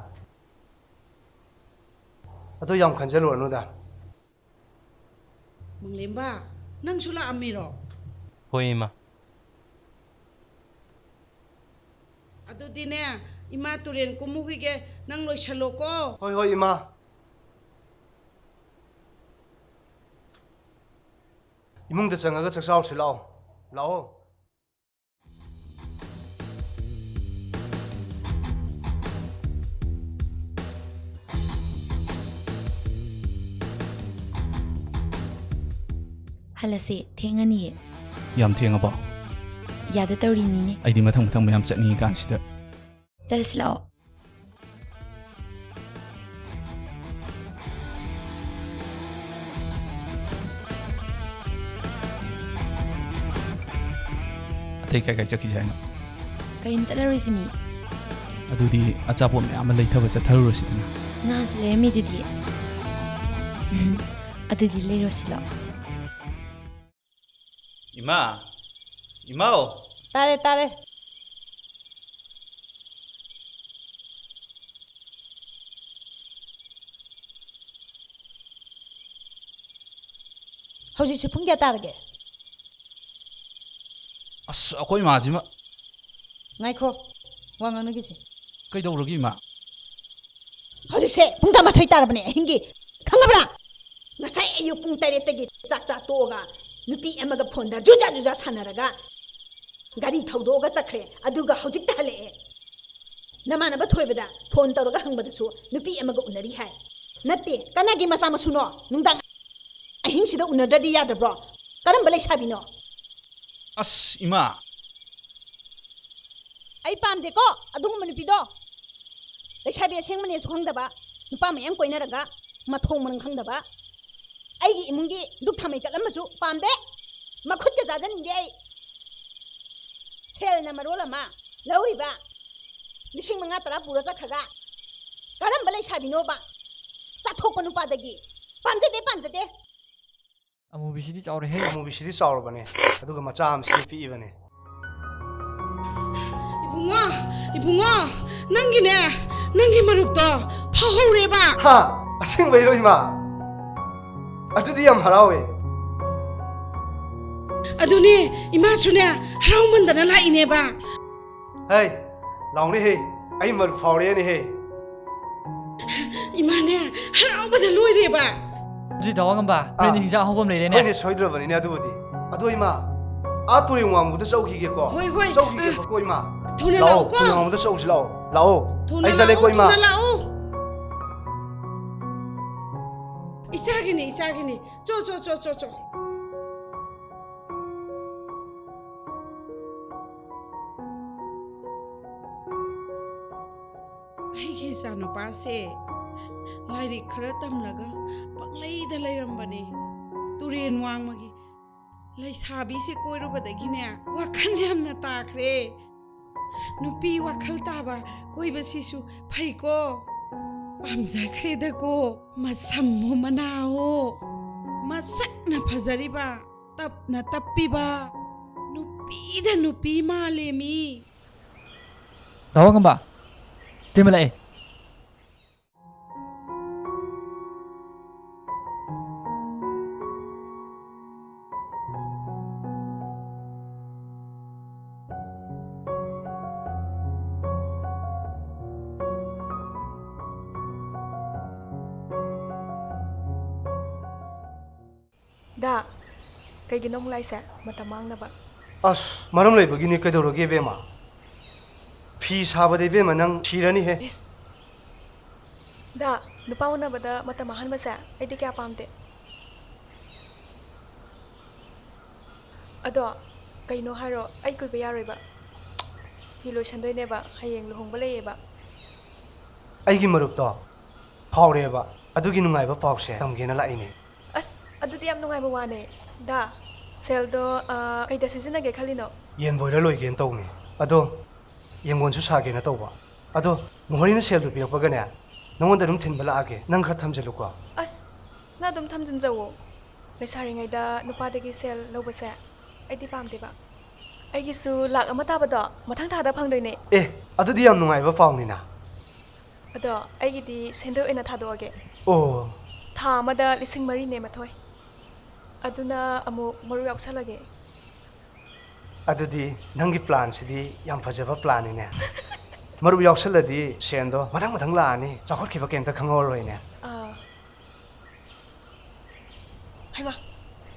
ꯑꯗꯣ ꯌꯥꯝ ꯈꯟꯖꯜꯂꯨꯔꯅꯨꯗ ꯃꯪꯂꯦꯝꯕ ꯅꯪꯁꯨ ꯂꯥꯛꯑꯝꯃꯤꯔꯣ ꯍꯣꯏ ꯏꯃꯥ ꯑꯗꯨꯗꯤꯅꯦ ꯏꯃꯥ ꯇꯨꯔꯦꯟ ꯀꯨꯝꯃꯨꯈꯤꯒꯦ ꯅꯪ ꯂꯣꯏꯁꯜꯂꯣꯀꯣ ꯍꯣꯏ ꯍꯣꯏ ꯏꯃꯥ ꯏꯃꯨꯡꯗ ꯆꯪꯉꯒ ꯆꯥꯛ ꯆꯥꯎꯔꯁꯤ ꯂꯥꯛꯑꯣ ꯂꯥꯛꯑꯣ ꯍꯜꯂꯁꯦ ꯊꯦꯡꯉꯅꯤꯌꯦ ꯌꯥꯝ ꯊꯦꯡꯉꯕꯣ ꯌꯥꯗ ꯇꯧꯔꯤꯅꯤꯅꯦ ꯑꯩꯗꯤ ꯃꯊꯪ ꯃꯊꯪ ꯃꯌꯥꯝ ꯆꯠꯅꯤꯡꯉꯤ ꯀꯥꯟꯁꯤꯗ ꯆꯠꯂꯁꯤ ꯂꯥꯛꯑꯣ ꯑꯇꯩ ꯀꯥꯏ ꯀꯥꯏ ꯆꯠꯈꯤꯁꯦ ꯍꯥꯏꯅꯣ ꯀꯔꯤꯝ ꯆꯠꯂꯔꯣꯏꯁꯤ ꯃꯤ ꯑꯗꯨꯗꯤ ꯑꯆꯥꯄꯣꯠ ꯃꯌꯥꯝ ꯑꯃ ꯂꯩꯊꯕ ꯆꯠꯊꯔꯨꯔꯁꯤꯗꯅ ꯉꯥꯁꯨ ꯂꯩꯔꯝꯃꯤꯗꯨꯗꯤ ꯑꯗꯨꯗꯤ ꯂꯩꯔꯣꯁꯤ ꯂꯥꯛꯑꯣ 이마 이마오 ꯇꯥꯔꯦ ꯇꯥꯔꯦ ꯍꯧꯖꯤꯛꯁꯦ ꯄꯨꯡ ꯀꯌꯥ ꯇꯥꯔꯒꯦ ꯑꯁ ꯑꯩꯈꯣꯏ ꯏꯃꯥꯁꯤꯃ ꯉꯥꯏꯈꯣ ꯋꯥ ꯉꯥꯡꯅꯈꯤꯁꯦ ꯀꯩꯗꯧꯔꯒꯦ ꯏꯃꯥ ꯍꯧꯖꯤꯛꯁꯦ ꯄꯨꯡ 12 ꯇꯥꯔꯕꯅꯦ ꯑꯍꯤꯡꯒꯤ ꯈꯪꯉꯕ꯭ꯔꯥ ꯉꯁꯥꯏ ꯑꯌꯨꯛ ꯄꯨꯡ 8ꯇꯒꯤ ꯆꯥꯛ ꯆꯥ ꯇꯣꯛꯑꯒ ꯅꯨꯄꯤ ꯑꯃꯒ ꯐꯣꯟꯗ ꯖꯨꯖꯥ ꯖꯨꯖꯥ ꯁꯥꯟꯅꯔꯒ ꯒꯥꯔꯤ ꯊꯧꯗꯣꯛꯑꯒ ꯆꯠꯈ꯭ꯔꯦ ꯑꯗꯨꯒ ꯍꯧꯖꯤꯛꯇ ꯍꯜꯂꯛꯑꯦ ꯅꯃꯥꯟꯅꯕ ꯊꯣꯏꯕꯗ ꯐꯣꯟ ꯇꯧꯔꯒ ꯍꯪꯕꯗꯁꯨ ꯅꯨꯄꯤ ꯑꯃꯒ ꯎꯅꯔꯤ ꯍꯥꯏ ꯅꯠꯇꯦ ꯀꯅꯥꯒꯤ ꯃꯆꯥ ꯃꯁꯨꯅꯣ ꯅꯨꯡꯗꯥꯡ ꯑꯍꯤꯡꯁꯤꯗ ꯎꯅꯗ꯭ꯔꯗꯤ ꯌꯥꯗꯕ꯭ꯔꯣ ꯀꯔꯝꯕ ꯂꯩꯁꯥꯕꯤꯅꯣ ꯑꯁ ꯏꯃꯥ ꯑꯩ ꯄꯥꯝꯗꯦꯀꯣ ꯑꯗꯨꯒꯨꯝꯕ ꯅꯨꯄꯤꯗꯣ ꯂꯩꯁꯥꯕꯤ ꯑꯁꯦꯡꯕꯅꯦꯁꯨ ꯈꯪꯗꯕ ꯅꯨꯄꯥ ꯃꯌꯥꯝ ꯀꯣꯏꯅꯔꯒ ꯃꯊꯣꯡ ꯃꯔꯝ ꯈꯪꯗꯕ ꯑꯩꯒꯤ ꯏꯃꯨꯡꯒꯤ ꯗꯨꯛ ꯊꯥꯃꯩ ꯀꯠꯂꯝꯕꯁꯨ ꯄꯥꯝꯗꯦ ꯃꯈꯨꯠꯀ ꯆꯥꯖꯅꯤꯡꯗꯦ ꯑꯩ ꯁꯦꯜꯅ ꯃꯔꯣꯜ ꯑꯃ ꯂꯧꯔꯤꯕ 5,000-10,000 ꯄꯨꯔ ꯆꯠꯈ꯭ꯔꯒ ꯀꯔꯝꯕ ꯂꯩꯁꯥꯕꯤꯅꯣꯕ ꯆꯥꯊꯣꯛꯄ ꯅꯨꯄꯥꯗꯒꯤ ꯄꯥꯝꯖꯗꯦ ꯄꯥꯝꯖꯗꯦ ꯑꯃꯨꯕꯤꯁꯤꯗꯤ ꯆꯥꯎꯔꯦꯍꯦ ꯑꯃꯨꯕꯤꯁꯤꯗꯤ ꯆꯥꯎꯔꯕꯅꯦ ꯑꯗꯨꯒ ꯃꯆꯥ ꯑꯃꯁꯤꯗꯤ ꯄꯤꯛꯏꯕꯅꯦ 이붕어 이붕어 낭기네 낭기 마룹도 파호래봐 하 ꯑꯁꯦꯡꯕꯩꯔꯣ ꯏꯃꯥ ꯑꯗꯨꯗꯤ ꯌꯥꯝ ꯍꯔꯥꯎꯋꯦ ꯑꯗꯨꯅꯦ 이마수네 하라우만다나 라이네봐 ꯍꯩ ꯂꯥꯎꯅꯦ ꯍꯦ ꯑꯩ ꯃꯔꯨꯞ ꯐꯥꯎꯔꯦꯅꯦ ꯍꯦ 이마네 하라우바다 로이래봐 ꯑꯗꯨꯗꯤ ꯗꯥꯋꯥꯉꯝꯕ ꯅꯣꯏꯅ ꯍꯤꯟꯖꯥꯡ ꯑꯍꯧꯕ ꯑꯃ ꯂꯩꯔꯦꯅꯦ ꯍꯣꯏꯅꯦ ꯁꯣꯏꯗ꯭ꯔꯕꯅꯤꯅꯦ ꯑꯗꯨꯕꯨꯗꯤ ꯑꯗꯣ ꯏꯃꯥ ꯑꯥ ꯇꯨꯔꯦꯟ ꯋꯥꯡꯃꯗ ꯆꯧꯈꯤꯒꯦꯀꯣ ꯍꯣꯏ ꯍꯣꯏ ꯆꯧꯈꯤꯒꯦꯕꯀꯣ ꯏꯃꯥ ꯊꯨꯅ ꯂꯥꯛꯑꯣ ꯂꯥꯛꯑꯣꯀꯣ ꯇꯨꯔꯦꯟ ꯋꯥꯡꯃꯗ ꯆꯧꯁꯤ ꯂꯥꯛꯑꯣ ꯂꯥꯛꯑꯣ थुना ꯑꯩ ꯆꯠꯂꯦꯀꯣ लाओ ꯏꯃꯥ थुना लाओ 이चागिनी 쪼쪼쪼쪼쪼 ꯑꯩꯒꯤ ꯏꯆꯥꯅꯨꯄꯥꯁꯦ ꯂꯥꯏꯔꯤꯛ ꯈꯔ ꯇꯝꯂꯒ ꯄꯪꯂꯩꯗ ꯂꯩꯔꯝꯕꯅꯦ ꯇꯨꯔꯦꯟ ꯋꯥꯡꯃꯒꯤ ꯂꯩꯁꯥꯕꯤꯁꯦ ꯀꯣꯏꯔꯨꯕꯗꯒꯤꯅꯦ ꯋꯥꯈꯜ ꯌꯥꯝꯅ ꯇꯥꯈ꯭ꯔꯦ ꯅꯨꯄꯤ ꯋꯥꯈꯜ ꯇꯥꯕ ꯀꯣꯏꯕꯁꯤꯁꯨ ꯐꯩꯀꯣ ꯄꯥꯝꯖꯈ꯭ꯔꯦꯗꯀꯣ ꯃꯁꯝꯃꯣ ꯃꯅꯥꯋꯣ ꯃꯁꯛꯅ ꯐꯖꯔꯤꯕ ꯇꯞꯅ ꯇꯞꯄꯤꯕ ꯅꯨꯄꯤꯗ ꯅꯨꯄꯤ ꯃꯥꯜꯂꯦꯃꯤ ꯗꯥꯋꯥꯡꯉꯝꯕ ꯇꯤꯝ ꯂꯥꯛꯑꯦ Da, kayginong laise, matamang na ba? Asst, maram leibagini kaidorage bema. Fi sabade bema nang shirani he. Is. Da, nupaw na ba da matamahan ba sa? Ay di kaya pamte. Ado, kay no haro, ay kuy bayaroy ba? Hilo shandoy ne ba, hayeng luhong balay ba? Aigi marup to. Paure ba. Adugi nungay ba paukse tamge na laini. As, ado di am nungay mawane. Da, seldo kay decision na kalino. Yen boyla loy gen tawni. Ado, yengon su sage na tawba. Ado, muhari na sel do pirakpaga ne. Nongon da dum thin bala age. Nang khar thamjalu ko. As, na dum thamjin jawo. Naisari ngay da nupadagi sel loba sa. Ay di pamte ba? Ay gisu lak amata ba da, matang tada pangdoy ne. Ado di am nungay ba pauni na. Ado, ay gidi sendo ina thado age. Oh. Tha amada lising mari ne mathoy. Aduna amu maru yaksalage. Adudi nangi plan sidi yam fajaba plan ne. Maru yaksaladi sendo matang matang la ani. Chakot kiba kemta khangol roi ne. Haima.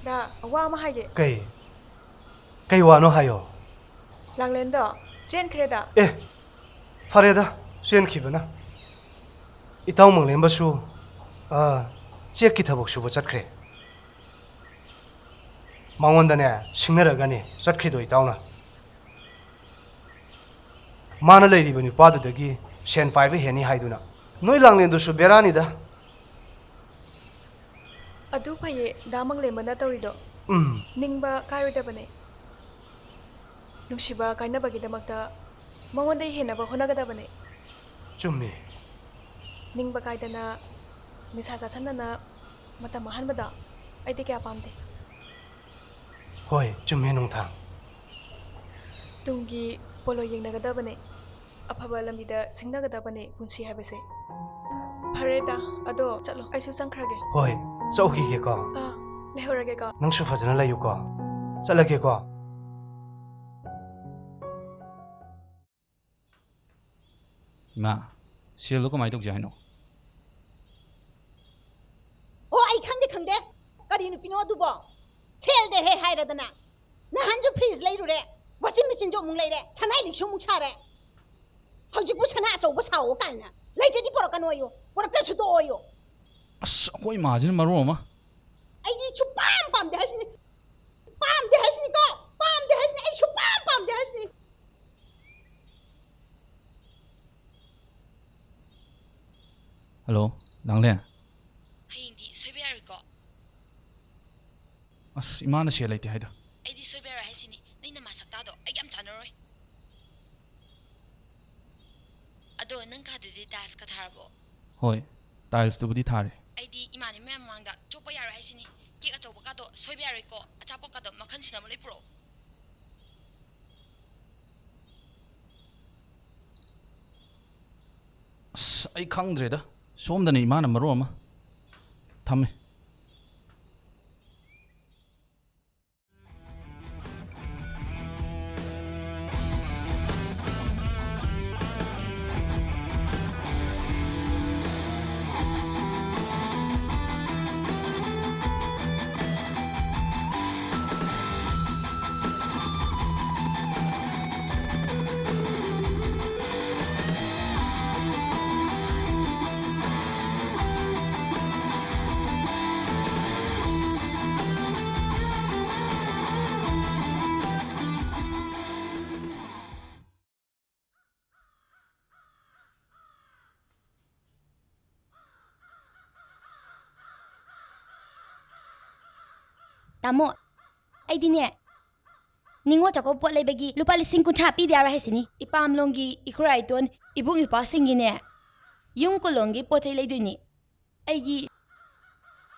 Da wa ma haye. Kai wa no hayo. Langlen da jen kreda. Fareda sen khibana. Itaw manglen basu. Chek ki thabok suba chatkre. Mangondane singnaragani chatkrido itawna. Mana leiriba ni padu dagi sen 5 heni haiduna. Noi langlen du su berani da. Adu phaye damang le mana tawrido. Ningba kairida bane. Nungsiba kaina bageedamakta mangondai henaba honagada bane. Chummi. Ningba kaidana nisa sanana matamahan bada ay di kaya pamte. Hoy, chummi nungthang. Tunggi polo yeng nagada bane. Apaba lambida singnagada bane punsi habese. Pareda ado chalo ay su sangkrage. Hoy, sauki ke ko. Lehorage ko. Nang su fajana layu ko. Chalage ko. Ma, sel ko mai tok jai no. Ay khangde kari nu pino du bo sel de he haira dana na hanju freeze lai ru re washing machine jo mung lai re sanai lik shu mung cha re hauji bu sana chau ba sawo kan na lai te di por kan oyo por ka chu do oyo As koi ma jin maro ma. ai ni chu pam de hasni ko pam de hasni ai chu pam de hasni Hello, Langlen. Hayingdi soibiyari ko. As imana sel laite haida. Ay di soibiyari haisini. Nina masakta do ay am chanaroi. Ado nang kadidi task ka tharabo. Hoy, tiles tu budi thare. Ay di imani mem mangda chopa yara haisini. Ki achoba ka do soibiyari ko achapo ka do makhan sina molai pro. As ai khangdre da. Somdane imana maro ma. Thamme. Tamo, ay dine. Ningo chako pot lay bagi lupa lising kun chapi diara hai sini. Ipam longi ikurai ton ibung ipa singi ne. Yung ko longi pochay lay duni. Ay gi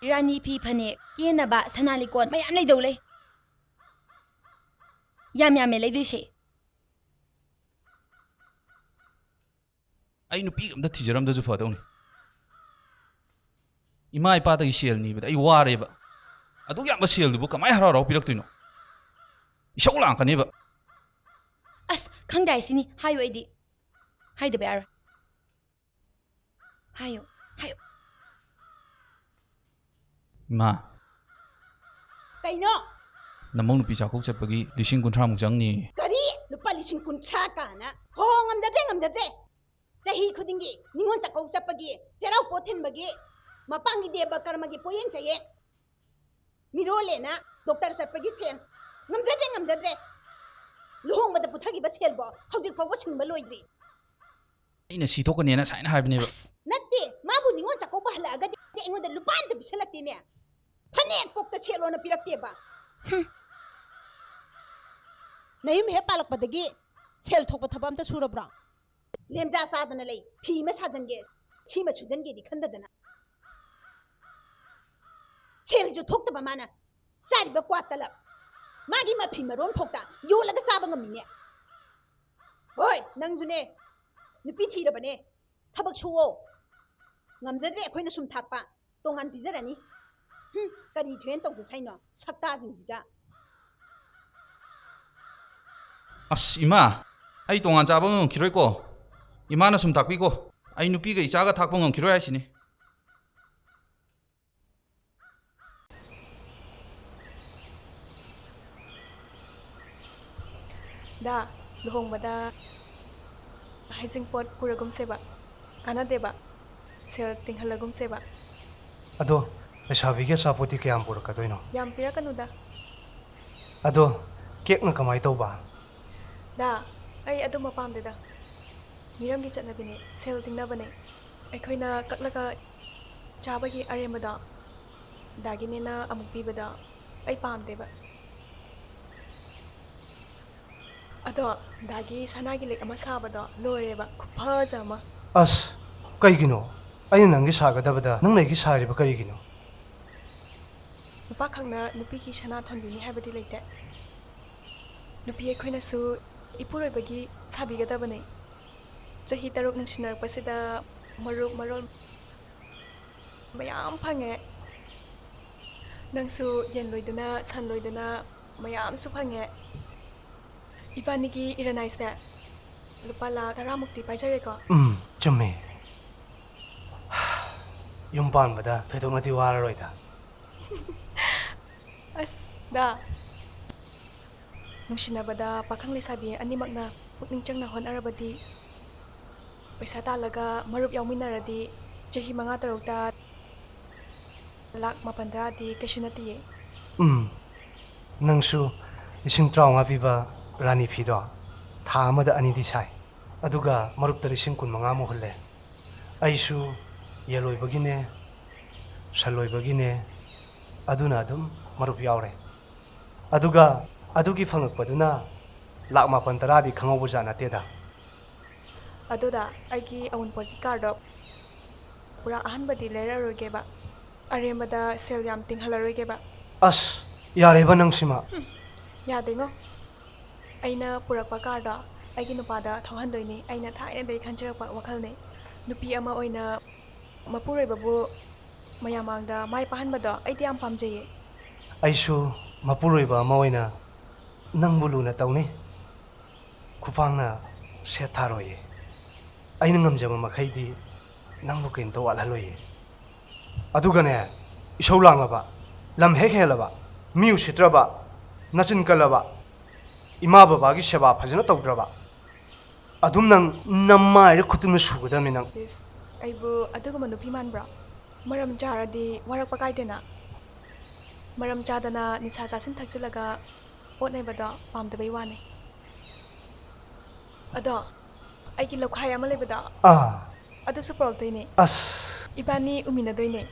rani pi pane kena ba sanali kon mayam lay dole. Yam yam lay du shi. Ay nupi amda tijaram da ju fadawni. Ima ipa da ishel ni ba ay ware ba. Adu yam ba shel du bu kamay hara raw pirak tuino. Ishaw lang ka ni ba. As khang dai sini hayo ay di. Hay de bear. Hayo. Ima, Kaino? namong nupi chakok chapagi lising kunthra muk jangni. Kari lupa lising kuntra kana. Ho ngamjade. Jahi khudingi ningon chakau chapagi jerau pothen bagi mapangi deba karmagi poyen chaye. Miro lena doktor chapagi sen. Ngamjade. Luhong bada puthagi ba sel bo hojik phaw sin ba loidri. Aina sithokane na saina haibne ba. Natte mabu ningon chakau ba halaga de ingoda lupan de bisalakti ne. Phanek pokta selo na pirakte ba. Nayim he palak padagi sel thok pathaba amta surabra. Lemja sadana lay phi ma sajange chima chujange di khandadana. Sel ju thok taba mana sari ba kwatala. Magi ma phi maron phokta yo laga saba ngamine. Hoy nang june nupi thirabane thabak suwo. Ngamjadre akhoi na sum thakpa tongan pijarani. Kari thuen tong je saino sakta jingjiga. As ima, ay tongan chaba ngam khiroi ko. Ima na sum takpi ko. Ay nupi ga isaga thakpa ngam khiroi asini. Da luhong bada haising pot puragum seba. Kana deba. Sel tinghalagum seba. Ado, lesabiga sapoti kayam purakadoi no. Yam pirakanuda. Ado, kek na kamay tauba. Da, ay adu mapamdeda. Miram gi chatnabine sel tingnabane. Aikhoina kaklaga chabagi aremada. Daginena amuk pibada ay pamdeba. Ado, dagi sanagi lek ama sabada loireba khupajama. As, kaigino? Ay nangi sagadabada nang naigi sariba karigino. Nupa khangna nupi ki sana thanbini haibadi leite. Nupi aikhoina su ipuroibagi sabigadabane. Chahi taruk nang sinarpasida maruk marol mayam phange. Nangsu yen loiduna san loiduna mayam su phange. Ibanigi iranaise lupa la taramukti paijare ko. Chumme. Yung pan bada thedong nati wara roida. As da nungsina bada pakhang lesabi animak na pukning changna hon arabadi paisa talaga marup yauminaradi chahi 5 tarukta lak 15 di kasunati. Nangsu ising trauma piba rani pido tha amada ani di sai aduga marup tari sing kun manga mo holle aisu yeloi bagine saloi bagine aduna adum marup yaure aduga adugi phangak paduna lak 15 di khangau bujana teda Aduda aigi awun poti kardo pura ahan badi lera roge ba arembada sel yam tinghala roge ba. As yare ba nang sima Yadengo aina purakpa karda aigi nupada thawhandoini aina thaina dei khanjarapa wakhalne nupi ama oina Mapuroibabu mayamangda mai pahanbada aiti am pamjaye. aisu Mapuroiba ama oina nang buluna tawni khufangna se tharoye aina ngamjaba makhaidi nangbu kin to walhaloye adugane isolangaba lam hekelaba miu sitraba nachin kalaba ima baba gi seba phajana tawdraba adum nang namma ire khutuna sugadami nang This aibu aduguma nupi manbra maram jaradi warakpa kaidena maram chadana nisa chasin thakchulaga otnai bada pamdabai wane ado aigi lokhai ama lebada adu support toine as ibani umina doine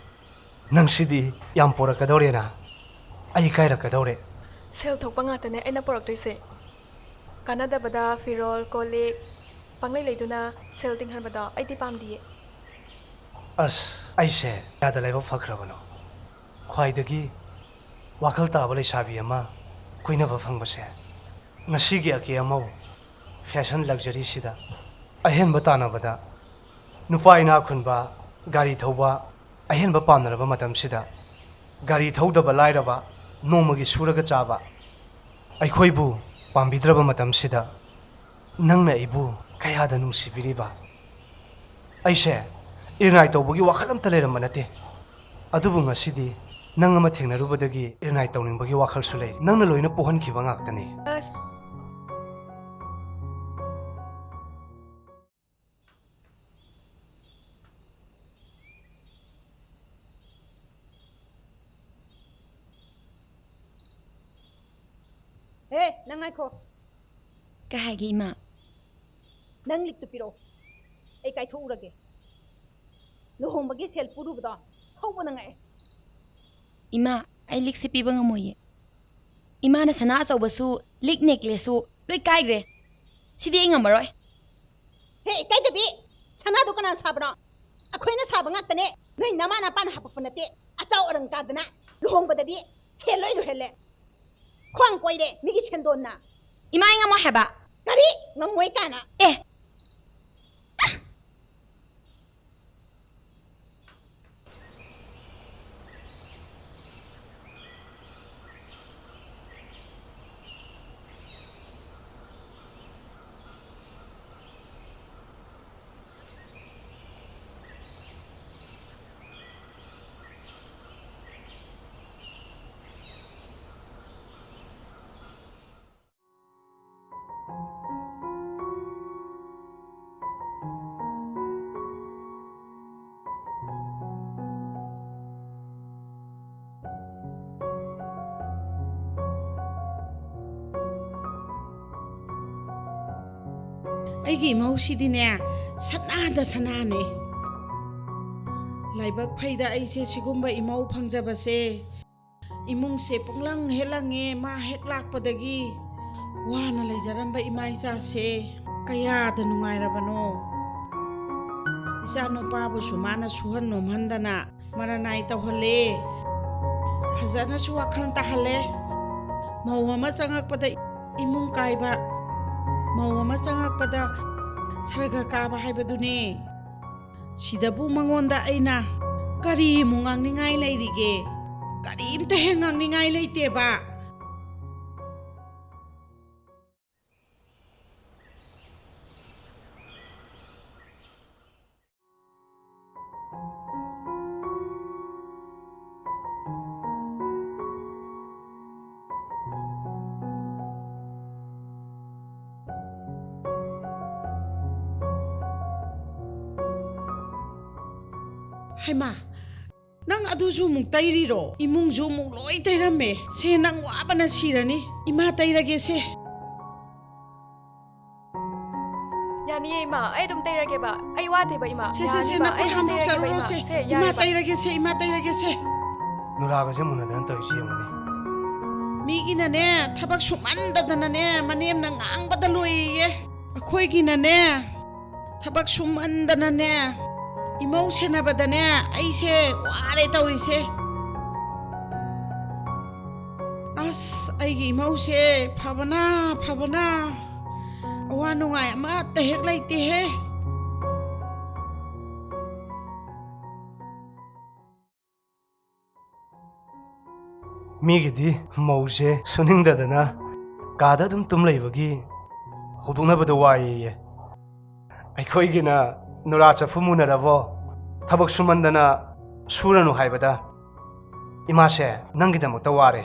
nang sidi yam pora kadorena ꯑꯩ ꯀꯥꯏꯔꯛꯀꯗꯧꯔꯦ ꯁꯦꯜ ꯊꯣꯛꯄ ꯉꯥꯛꯇꯅꯦ ꯑꯩꯅ ꯄꯨꯔꯛꯇꯣꯏꯁꯦ ꯀꯥꯟꯅꯗꯕꯗ ꯐꯤꯔꯣꯜ ꯀꯣꯜꯂꯤꯛ ꯄꯪꯂꯩ ꯂꯩꯗꯨꯅ ꯁꯦꯜ ꯇꯤꯡꯍꯟꯕꯗꯣ ꯑꯩꯗꯤ ꯄꯥꯝꯗꯤꯌꯦ ꯑꯁ ꯑꯩꯁꯦ ꯀꯌꯥꯗ ꯂꯥꯏꯕꯛ ꯐꯈ꯭ꯔꯕꯅꯣ ꯈ꯭ꯋꯥꯏꯗꯒꯤ ꯋꯥꯈꯜ ꯇꯥꯕ ꯂꯩꯁꯥꯕꯤ ꯑꯃ ꯀꯣꯏꯅꯕ ꯐꯪꯕꯁꯦ ꯉꯁꯤꯒꯤ ꯑꯀꯦ ꯑꯃꯧ ꯐꯦꯁꯟ ꯂꯛꯖꯔꯤꯁꯤꯗ ꯑꯍꯦꯟꯕ ꯇꯥꯟꯅꯕꯗ ꯅꯨꯄꯥ ꯏꯅꯥ ꯈꯨꯟꯕ ꯒꯥꯔꯤ ꯊꯧꯕ ꯑꯍꯦꯟꯕ ꯄꯥꯝꯅꯔꯕ ꯃꯇꯝꯁꯤꯗ ꯒꯥꯔꯤ ꯊꯧꯗꯕ ꯂꯥꯏꯔꯕ ꯅꯣꯡꯃꯒꯤ ꯁꯨꯔꯒ ꯆꯥꯕ ꯑꯩꯈꯣꯏꯕꯨ ꯄꯥꯝꯕꯤꯗ꯭ꯔꯕ ꯃꯇꯝꯁꯤꯗ ꯅꯪꯅ ꯑꯩꯕꯨ ꯀꯌꯥꯗ ꯅꯨꯡꯁꯤꯕꯤꯔꯤꯕ ꯑꯩꯁꯦ ꯏꯔꯅꯥꯏ ꯇꯧꯕꯒꯤ ꯋꯥꯈꯜ ꯑꯝꯇ ꯂꯩꯔꯝꯕ ꯅꯠꯇꯦ ꯑꯗꯨꯕꯨ ꯉꯁꯤꯗꯤ ꯅꯪ ꯑꯃ ꯊꯦꯡꯅꯔꯨꯕꯗꯒꯤ ꯏꯔꯅꯥꯏ ꯇꯧꯅꯤꯡꯕꯒꯤ ꯋꯥꯈꯜꯁꯨ ꯂꯩ ꯅꯪꯅ ꯂꯣꯏꯅ ꯄꯣꯛꯍꯟꯈꯤꯕ ꯉꯥꯛꯇꯅꯤ ꯑꯁ ꯍꯦ ꯅꯪ ꯉꯥꯏꯈꯣ ꯀꯩ ꯍꯥꯏꯒꯦ ꯏꯃꯥ ꯅꯪ ꯂꯤꯛꯇꯨ ꯄꯤꯔꯛꯑꯣ ꯑꯩ ꯀꯥꯏꯊꯣꯛꯎꯔꯒꯦ ꯂꯨꯍꯣꯡꯕꯒꯤ ꯁꯦꯜ ꯄꯨꯔꯨꯕꯗꯣ ꯊꯧꯕꯅ ꯉꯛꯑꯦ ꯏꯃꯥ ꯑꯩ ꯂꯤꯛꯁꯦ ꯄꯤꯕ ꯉꯝꯃꯣꯏꯌꯦ ꯏꯃꯥꯅ ꯁꯅꯥ ꯑꯆꯧꯕꯁꯨ ꯂꯤꯛ ꯅꯦꯛꯀ꯭ꯂꯦꯁꯁꯨ ꯂꯣꯏ ꯀꯥꯏꯈ꯭ꯔꯦ ꯁꯤꯗꯤ ꯑꯩ ꯉꯝꯃꯔꯣꯏ ꯍꯦ ꯀꯥꯏꯗꯕꯤ ꯁꯅꯥꯗꯨ ꯀꯅꯥ ꯁꯥꯕꯅꯣ ꯑꯩꯈꯣꯏꯅ ꯁꯥꯕ ꯉꯥꯛꯇꯅꯦ ꯅꯣꯏ ꯅꯃꯥ ꯅꯄꯥꯅ ꯍꯥꯞꯄꯛꯄ ꯅꯠꯇꯦ ꯑꯆꯥꯎ ꯑꯔꯪ ꯀꯥꯗꯅ ꯂꯨꯍꯣꯡꯕꯗꯗꯤ ꯁꯦꯜ ꯂꯣꯏ ꯂꯣꯏꯍꯜꯂꯦ ꯈ꯭ꯋꯥꯡ ꯀꯣꯏꯔꯦ ꯃꯤꯒꯤ ꯁꯦꯟꯗꯣꯟꯅ ꯏꯃꯥ ꯑꯩ ꯉꯝꯃꯣꯏ ꯍꯥꯏꯕ ꯀꯔꯤ ꯉꯝꯃꯣꯏ ꯀꯥꯅ ꯑꯦ ꯑꯩꯒꯤ ꯏꯃꯧꯁꯤꯗꯤꯅꯦ ꯁꯅꯥꯗ ꯁꯅꯥꯅꯦ ꯂꯥꯏꯕꯛ ꯐꯩꯗ ꯑꯩꯁꯦ ꯁꯤꯒꯨꯝꯕ ꯏꯃꯧ ꯐꯪꯖꯕꯁꯦ ꯏꯃꯨꯡꯁꯦ ꯄꯨꯡꯂꯪ ꯍꯦꯛꯂꯪꯉꯦ ꯃꯥ ꯍꯦꯛ ꯂꯥꯛꯄꯗꯒꯤ ꯋꯥꯅ ꯂꯩꯖꯔꯝꯕ ꯏꯃꯥ ꯏꯆꯥꯁꯦ ꯀꯌꯥꯗ ꯅꯨꯡꯉꯥꯏꯔꯕꯅꯣ ꯏꯆꯥ ꯅꯨꯄꯥꯕꯨꯁꯨ ꯃꯥꯅ ꯁꯨꯍꯟ ꯅꯣꯝꯍꯟꯗꯅ ꯃꯔꯅꯥꯏ ꯇꯧꯍꯜꯂꯦ ꯐꯖꯅꯁꯨ ꯋꯥꯈꯜ ꯇꯥꯍꯜꯂꯦ ꯃꯧ ꯑꯃ ꯆꯪꯉꯛꯄꯗ ꯏꯃꯨꯡ ꯀꯥꯏꯕ ꯃꯧ ꯑꯃ ꯆꯪꯉꯛꯄꯗ ꯁꯔꯒ ꯀꯥꯕ ꯍꯥꯏꯕꯗꯨꯅꯦ ꯁꯤꯗꯕꯨ ꯃꯉꯣꯟꯗ ꯑꯩꯅ ꯀꯔꯤꯃꯨꯛ ꯉꯥꯡꯅꯤꯡꯉꯥꯏ ꯂꯩꯔꯤꯒꯦ ꯀꯔꯤꯝꯇ ꯍꯦꯛ ꯉꯥꯡꯅꯤꯡꯉꯥꯏ ꯂꯩꯇꯦꯕ ꯍꯩꯃꯥ ꯅꯪ ꯑꯗꯨꯁꯨ ꯑꯃꯨꯛ ꯇꯩꯔꯤꯔꯣ ꯏꯃꯨꯡꯁꯨ ꯑꯃꯨꯛ ꯂꯣꯏ ꯇꯩꯔꯝꯃꯦ ꯁꯦ ꯅꯪ ꯋꯥꯕꯅ ꯁꯤꯔꯅꯤ ꯏꯃꯥ ꯇꯩꯔꯒꯦꯁꯦ ꯌꯥꯅꯤꯌꯦ ꯏꯃꯥ ꯑꯩ ꯑꯗꯨꯝ ꯇꯩꯔꯒꯦꯕ ꯑꯩ ꯋꯥꯗꯦꯕ ꯏꯃꯥ ꯁꯦ ꯁꯦ ꯁꯦ ꯌꯥꯅꯤꯕ ꯅꯈꯨꯠ ꯑꯩ ꯑꯗꯨꯝ ꯇꯩꯔꯒꯦꯕ ꯍꯥꯝꯗꯣꯛꯆꯔꯨꯔꯣꯁꯦ ꯁꯦ ꯏꯃꯥ ꯌꯥꯏꯌꯦꯕ ꯇꯩꯔꯒꯦꯁꯦ ꯏꯃꯥ ꯇꯩꯔꯒꯦꯁꯦ ꯅꯨꯔꯥꯒꯁꯦ ꯃꯨꯟꯅꯗꯅ ꯇꯧꯔꯤꯁꯤ ꯌꯦꯡꯉꯨꯅꯦ ꯃꯤꯒꯤꯅꯅꯦ ꯊꯕꯛ ꯁꯨꯃꯟꯗꯗꯅꯅꯦ ꯃꯅꯦꯝꯅ ꯉꯥꯡꯕꯗ ꯂꯣꯏꯌꯦ ꯑꯩꯈꯣꯏꯒꯤꯅꯅꯦ ꯊꯕꯛ ꯁꯨꯃꯟꯗꯅꯅꯦ ꯏꯃꯧ ꯁꯦꯟꯅꯕꯗꯅꯦ ꯑꯩꯁꯦ ꯋꯥꯔꯦ ꯇꯧꯔꯤꯁꯦ ꯑꯁ ꯑꯩꯒꯤ ꯏꯃꯧꯁꯦ ꯐꯕꯅ ꯐꯕꯅ ꯑꯋꯥ ꯅꯨꯡꯉꯥꯏ ꯑꯃꯠꯇ ꯍꯦꯛ ꯂꯩꯇꯦꯍꯦ ꯃꯤꯒꯤꯗꯤ ꯃꯧꯁꯦ ꯁꯨꯅꯤꯡꯗꯗꯅ ꯀꯥꯗ ꯑꯗꯨꯝ ꯇꯨꯝ ꯂꯩꯕꯒꯤ ꯍꯧꯗꯣꯛꯅꯕꯗ ꯋꯥꯏꯌꯦ ꯑꯩꯈꯣꯏꯒꯤꯅ ꯅꯨꯔꯥ ꯆꯐꯨ ꯃꯨꯟꯅꯔꯕꯣ ꯊꯕꯛ ꯁꯨꯃꯟꯗꯅ ꯁꯨꯔꯅꯨ ꯍꯥꯏꯕꯗ ꯏꯃꯥꯁꯦ ꯅꯪꯒꯤꯗꯃꯛꯇ ꯋꯥꯔꯦ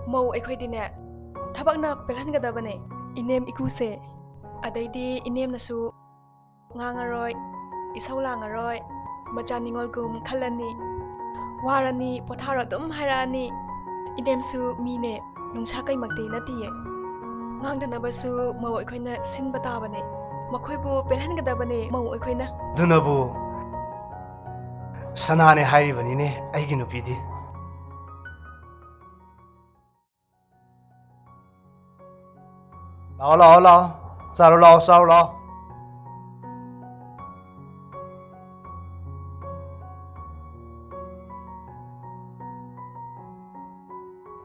ꯃꯧ ꯑꯩꯈꯣꯏꯗꯤꯅꯦ ꯊꯕꯛꯅ ꯄꯦꯜꯍꯟꯒꯗꯕꯅꯦ ꯏꯅꯦꯝ ꯏꯀꯨꯁꯦ ꯑꯗꯩꯗꯤ ꯏꯅꯦꯝꯅꯁꯨ ꯉꯥꯡꯉꯔꯣꯏ ꯏꯁꯧ ꯂꯥꯡꯉꯔꯣꯏ ꯃꯆꯥ ꯅꯤꯉꯣꯜꯒꯨꯝ ꯈꯜꯂꯅꯤ ꯋꯥꯔꯅꯤ ꯄꯣꯊꯥꯔꯣ ꯑꯗꯨꯝ ꯍꯥꯏꯔꯛꯑꯅꯤ ꯏꯅꯦꯝꯁꯨ ꯃꯤꯅꯦ ꯅꯨꯡꯁꯥ ꯀꯩꯃꯛꯇꯤ ꯅꯠꯇꯤꯌꯦ ꯉꯥꯡꯗꯅꯕꯁꯨ ꯃꯧ ꯑꯩꯈꯣꯏꯅ ꯁꯤꯟꯕ ꯇꯥꯕꯅꯦ ꯃꯈꯣꯏꯕꯨ ꯄꯦꯜꯍꯟꯒꯗꯕꯅꯦ ꯃꯧ ꯑꯩꯈꯣꯏꯅ ꯑꯗꯨꯅꯕꯨ ꯁꯅꯥꯅꯦ ꯍꯥꯏꯔꯤꯕꯅꯤꯅꯦ ꯑꯩꯒꯤ ꯅꯨꯄꯤꯗꯤ lao lao lao sao lao sao lao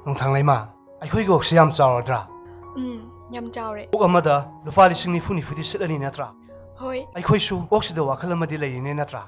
nung thang Leima ai khoi gok siam chawradra Yam chawre. ok amada lupa lising ni funi futi silani natra Hoi. ai khoi su oxida wakhala madi leini natra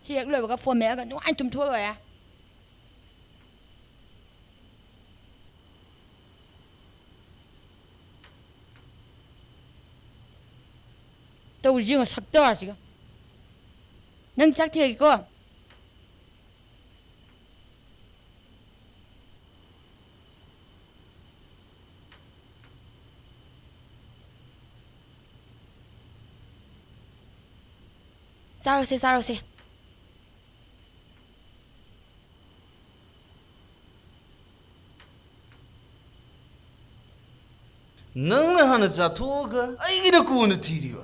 Hiện lời vào phone mẹ gần anh chùm thua rồi à tao riêng sắp tới rồi nâng chắc thiệt cô sao rồi nang na hana cha thoga ai gi na ku na thiri ba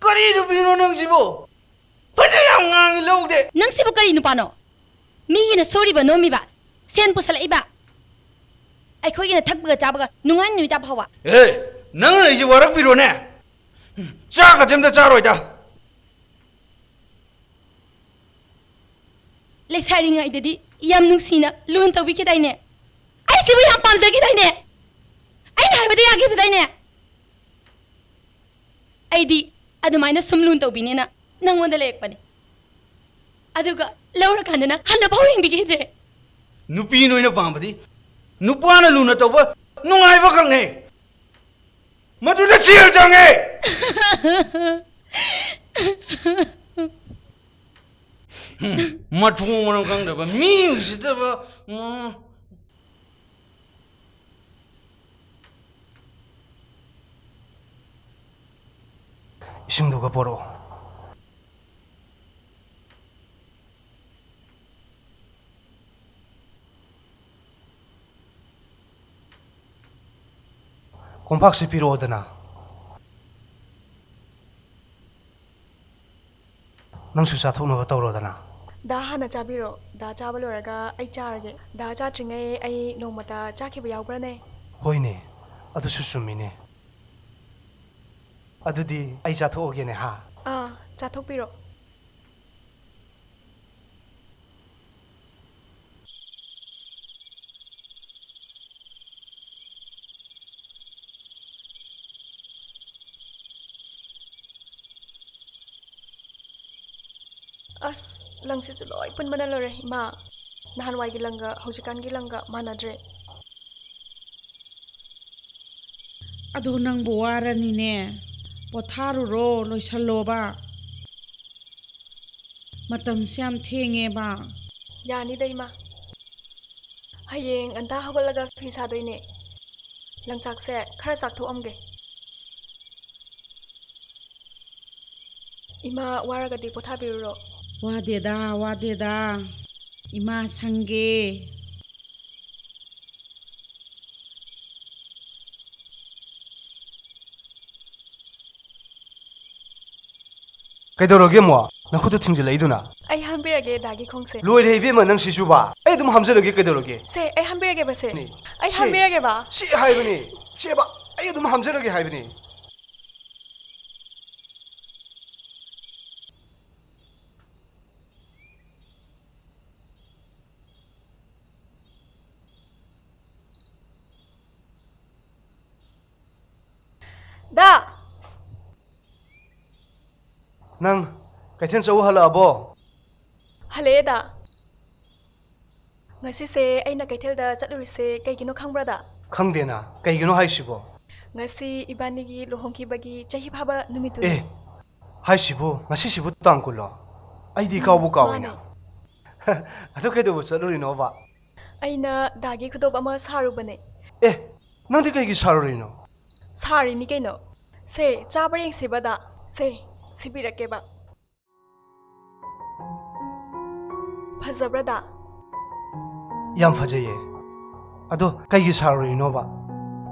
kari du pino nang sibo pada yang ngang lo de nang sibo kari nu pano mi na sorry ba no mi ba sen pusala iba ai khoi na thak ba cha ba nungai nui ta phawa hey nang ai ji warak piro ne cha ka jem da cha roi da le sai ngai de di yam nung sina lun to bi ki dai ne ai sibo yam pam ja ki dai ne ai nai ba de ya ki dai ne ai di adumaina sumlun to bi ne na nang wonda lek pa ne aduga laura kandana handa phawing bi ki de nupi noi na pambadi nupa na luna to ba nungai ba kang ne madu da chiel jang e matu mo kang da ba mi si da ba isingduga poro kompak si piro dana nang susa thok na tawro dana Da hana chabiro da chabalo raga ai charage da cha tringai ai nomata chakhiba yawbra ne hoine adu susumine adudi ai cha thoge ne ha chathokpiro langsi su loi pun mana lore ma ꯅꯍꯥꯟꯋꯥꯏꯒꯤ ꯂꯪꯒ ꯍꯧꯖꯤꯛꯀꯥꯟꯒꯤ ꯂꯪꯒ ꯃꯥꯟꯅꯗ꯭ꯔꯦ ꯑꯗꯣ ꯅꯪꯕꯨ ꯋꯥꯔꯅꯤꯅꯦ ꯄꯣꯊꯥꯔꯨꯔꯣ ꯂꯣꯏꯁꯜꯂꯣꯕ ꯃꯇꯝꯁꯦ ꯌꯥꯝ ꯊꯦꯡꯉꯦꯕ ꯌꯥꯅꯤꯗ ꯏꯃꯥ ꯍꯌꯦꯡ ꯉꯟꯇꯥ ꯍꯧꯒꯠꯂꯒ ꯐꯤ ꯁꯥꯗꯣꯏꯅꯦ ꯂꯪꯆꯥꯛꯁꯦ ꯈꯔ ꯆꯥꯛꯊꯣꯛꯑꯝꯒꯦ 이마 와라가디 포타비루로 와데다 이마 상게 ꯀꯩꯗꯧꯔꯒꯦ ꯃꯣ ꯅꯈꯨꯠꯇ ꯊꯤꯡꯖꯤꯜꯂꯛꯏꯗꯨꯅ ꯑꯩ ꯍꯝꯕꯤꯔꯒꯦ ꯗꯥꯒꯤ ꯈꯣꯡꯁꯦ ꯂꯣꯏꯔꯦ ꯏꯕꯦꯝꯃ ꯅꯪ ꯁꯤꯁꯨꯕ ꯑꯩ ꯑꯗꯨꯝ ꯍꯝꯖꯔꯒꯦ ꯀꯩꯗꯧꯔꯒꯦ ꯁꯦ ꯑꯩ ꯍꯝꯕꯤꯔꯒꯦ ꯕꯁꯦ ꯑꯩ ꯁꯤ ꯍꯝꯕꯤꯔꯒꯦ ꯕꯥ ꯁꯤ ꯍꯥꯏꯕꯅꯤ ꯁꯦꯕ ꯑꯩ ꯑꯗꯨꯝ ꯍꯝꯖꯔꯒꯦ ꯍꯥꯏꯕꯅꯤ दा ꯅꯪ ꯀꯩꯊꯦꯜ ꯆꯧ ꯍꯜꯂꯛꯑꯕꯣ ꯍꯜꯂꯛꯑꯦꯗ ꯉꯁꯤꯁꯦ ꯑꯩꯅ ꯀꯩꯊꯦꯜꯗ ꯆꯠꯂꯨꯔꯤꯁꯦ ꯀꯩꯒꯤꯅꯣ ꯈꯪꯕ꯭ꯔꯥꯗ ꯈꯪꯗꯦꯅ ꯀꯩꯒꯤꯅꯣ ꯍꯥꯏꯁꯤꯕꯣ ꯉꯁꯤ ꯏꯕꯥꯅꯤꯒꯤ ꯂꯨꯍꯣꯡꯈꯤꯕꯒꯤ ꯆꯍꯤ ꯐꯥꯕ ꯅꯨꯃꯤꯠꯇꯨꯅꯤ ꯑꯦ ꯍꯥꯏꯁꯤꯕꯨ ꯉꯁꯤꯁꯤꯕꯨ ꯇꯥꯡ ꯀꯨꯟꯂꯣ ꯑꯩꯗꯤ ꯀꯥꯎꯕꯨ ꯀꯥꯎꯏꯅ ꯑꯗꯨ ꯀꯩꯗꯧꯕ ꯆꯠꯂꯨꯔꯤꯅꯣꯕ ꯑꯩꯅ ꯗꯥꯒꯤ ꯈꯨꯗꯣꯞ ꯑꯃ ꯁꯥꯔꯨꯕꯅꯦ ꯑꯦ ꯅꯪꯗꯤ ꯀꯩꯒꯤ ꯁꯥꯔꯨꯔꯤꯅꯣ ꯁꯥꯔꯤꯅꯤ ꯀꯩꯅꯣ ꯁꯦ ꯆꯥꯕ ꯌꯦꯡꯁꯤꯕꯗ ꯁꯦ ꯁꯤꯕꯤꯔꯛꯀꯦꯕ ꯐꯖꯕ꯭ꯔꯥꯗ ꯌꯥꯝ ꯐꯖꯩꯌꯦ ꯑꯗꯣ ꯀꯩꯒꯤ ꯁꯥꯔꯨꯔꯤꯅꯣꯕ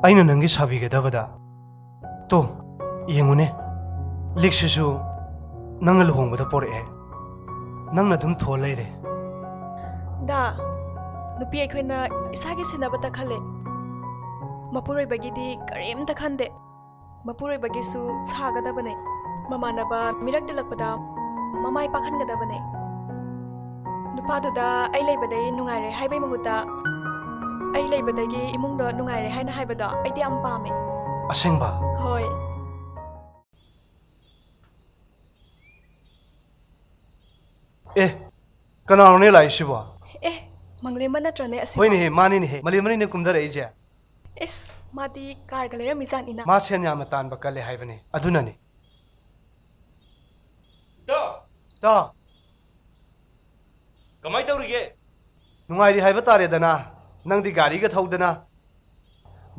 ꯑꯩꯅ ꯅꯪꯒꯤ ꯁꯥꯕꯤꯒꯗꯕꯗ ꯇꯣ ꯌꯦꯡꯉꯨꯅꯦ ꯂꯤꯛꯁꯤꯁꯨ ꯅꯪꯅ ꯂꯨꯍꯣꯡꯕꯗ ꯄꯣꯔꯛꯑꯦ ꯅꯪꯅ ꯑꯗꯨꯝ ꯊꯣꯜ ꯂꯩꯔꯦ दा नुपी अखोइना इसागी सिनाबता खले मपुरोइबगीदी करीमता खंदे मपुरोइबगीसु सागदबने ममानबा मिरक्दलकपदा ममाई पाखनगदबने नुपादुदा आई लेबदै नुंगाइरे हाइबै महुता आई लेबदगी इमुंगदो नुंगाइरे हाइना हाइबदा आइदि याम पामे असेंबा होय ए कनाउने लाइसिबो ए मंगलेमा नत्रने असि होइने हे मानिने हे मलेमनि कुमदर आइजे इस मादी कारगलेरा मिजानिना मा सेन याम तान बकले हाइबने अदुनने ता कमाई तौरिगे नुंगाइरि हाइबा तारेदना नंदी गाड़ी गा थौदना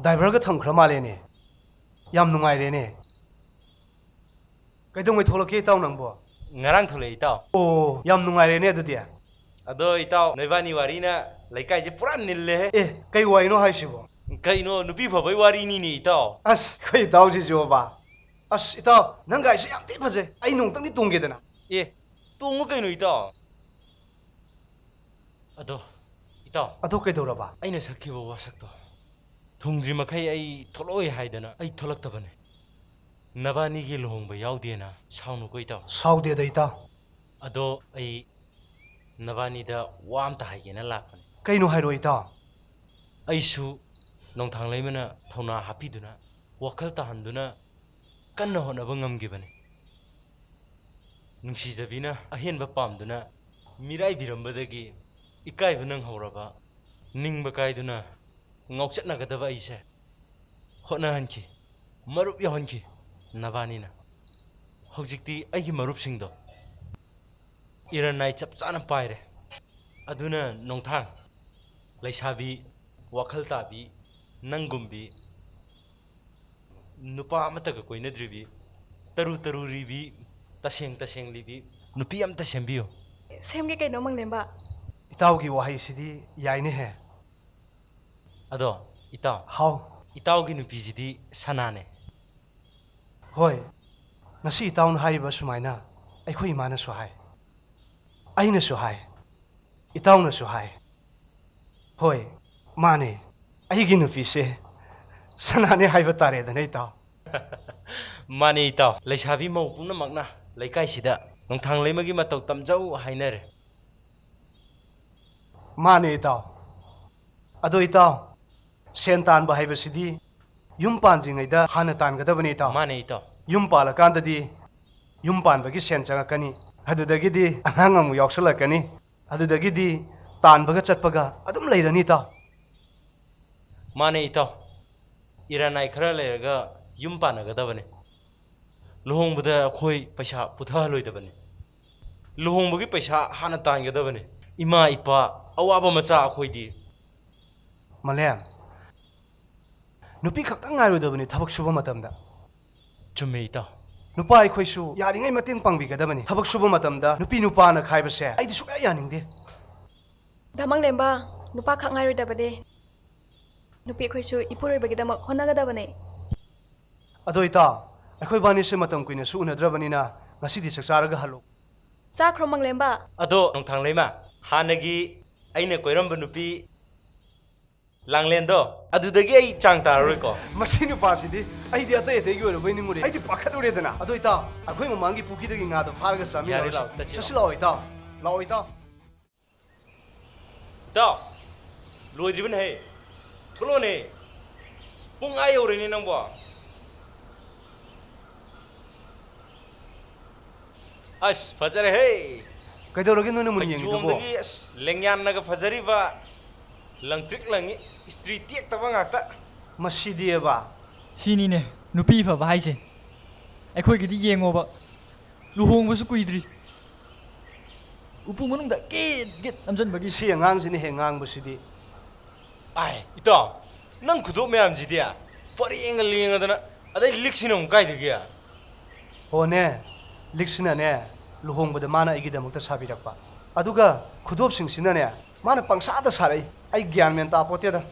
ड्राइवर गा थमख्र मालेने याम नुंगाइरेने कैदोंमै थोलके ताव नंबो ngarang thule itaw O yam नुंगाइरेने अदुदि ado itaw noibani warina laikai je pura nille he ए कै वाइनो हाइसिबो kaino nupi phabai wari ni ni itaw अस खै दाउ जि जोबा अस इताव नंग गाइसे याम ति फजे आई नोंतंनि तुंगेदना e tongu kaino itaw ado itaw अदो कैदौरबा aina sakhiba wasakto thungdri makhai ai tholoi haidana ai tholaktabane nabani gi lohongba yaudena saunu ko itaw साउदे दैता ado ai nabani da wam ta haigena lakane कैनो हाइरो इता aisu nongthang leimana thona hapiduna wakhal ta handuna kanna honaba ngamgibane nungsi jabina ahenba pamduna mirai birambadagi ikai bunang horaba ningba kaiduna ngokchatna gadaba aise hona hanki marup yahonki nabanina hojikti aigi marup singdo iranai chapchana paire aduna nongthang laisabi wakhal tabi nangumbi nupa amataga koina dribi taru ribi taseng libi nupi amta sembiyo सेमगे कइनो मंगलेम्बा इताव की वहाई सिदी याइने है ado itaw how itaw gi nupi jidi sanane होय ngasi itawn हाइबा सुमाइना अखोइ माना सु हाय आइना सु हाय इतावना सु हाय होय माने आइगी नुपी से सनाने हाइबा तारे दने इताव mani itaw laisabi mau puna makna laikai sida nongthang leimagi matau tamjau hainare माने इताव अदो इताव सेन तान बा हाइबा सिदी युम पानद्रिङैदा हाना तानगदबने इताव mani itaw युम पालकान्ददी युम पानबगी सेन चंगकनी अदुदगिदी अनांग अमु यावसलकनी अदुदगिदी तानबगा चटपगा अदुम लेरनी ता माने इताव इरानाई खरा लेरगा युम पानगदबने लुहोंबदा अखोई पैसा पुथा लोइदबने लुहोंबगी पैसा हाना तानगदबने इमा इपा अवाबा मचा अखोइदी मलयाम नुपी खक्तंग ngairudabani thabak suba matamda चुमे इताव nupa akhoi su yaringai mating pangbigedabani thabak suba matamda nupi nupa na khaibase aidi suya yaningde Dhamang lemba nupa khak ngairudabade nupi khoisu Mapuroibageedamak honagadabane ado ita akhoi bani se matam kuina su unadrabani na ngasidi sakcharaga halu cha khromang lemba अदो नोंथां lemma हानगी अइने कोइरंब नुपी लांगलेंदो अदुदगी अइ चांग तारोइको masi nupa sidi aidi atai atai gi orobai ningure aidi pakhaduredana ado ita akhoi mamangi puki dagi nga do farga sami Yari lao, chachi lao. chasi lao ita lao ita दा लोजिबन है थुलोने पुंग आयो Renee नंबो अस फजर है kaidorogi no mun yengi do bo जोंदगी अस लेंग्यान नग फजरीबा लंगट्रिक लंगी स्त्री take तबा ngakta masi dieba सिनीने नुपी फबा हाइसे अखोइगिदि येंगोबा लुहोंबसु कुइद्रि उपुंग मनुंगदा गेट गेट नमजनबगी si angang sini he ngang busidi ai ito nang kudo ma'am जिदिया परेंग लेंगदना अदै लिक्सिनो काइदगिया hone liksina ne luhongbada mana igidamukta sabirakpa aduga khudop singsina ne mana pangsada sarai ai gyan men ta pote da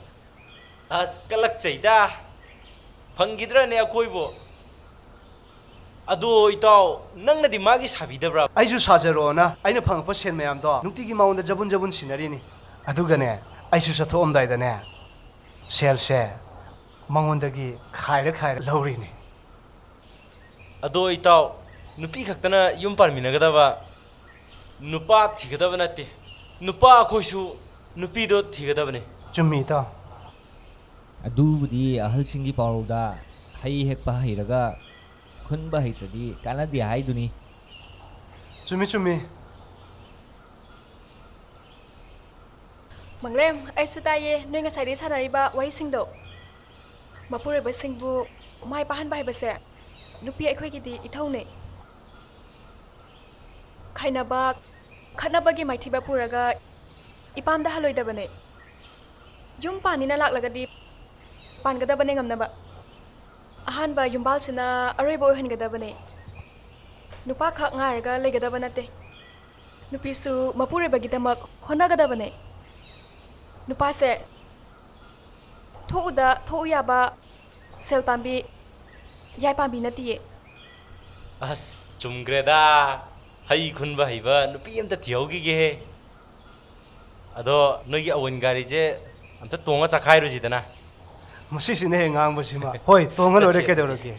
अस कलक चैदा फंगिद्रा ने अखोइबो अदो इताव नंगनदि मागी साबिदब्रा ai ju sajaro na aina phangpa sen mayam do nuktigi maunda jabun jabun sinari ni aduga ne ai su satho omdai da ne sel se mangondagi khaira khaira lauri ni अदो इताव नुपी खक्तना युम पारमिनगदबा नुपा थिगदबा नते नुपा अखोइसु नुपीदो थिगदबने chummi ta अदुबुदी अहलसिंगी पाउदा हई हेक्पा हईरगा खुनबा हईचदी कानादि हाइदुनी chummi chummi manglem ai su taye noi nga sai de sanariba wari singdo Mapuroiba singbu mai pahan bai base nupi ai khoigidi ithone khainaba khanabagi maithiba puraga ipamda haloidabane yum panina laklagadi pangadabane ngamnaba ahanba yumbal sina aroibo hengadabane nupa khak ngaraga legadaba nate nupisu Mapuroibageedamak honagadabane nupa se thouda thouyaba sel pambi yai pambi natiye अस चुमग्रेदा हई खुनबा हईबा नुपी अमता थियोगी गे अदो नोगी oven गारी जे अमता तोंगा चखाइरु जिदना masi sine he ngang busima hoi tonga lore ke dorogi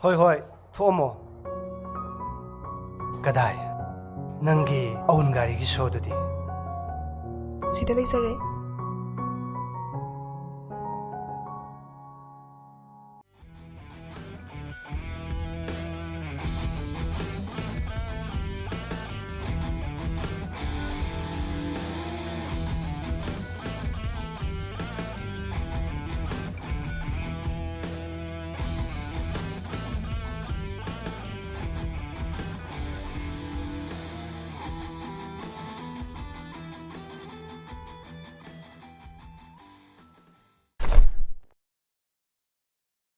hoi hoi thomo kadai nangi aun gari gi sodudi sida leisare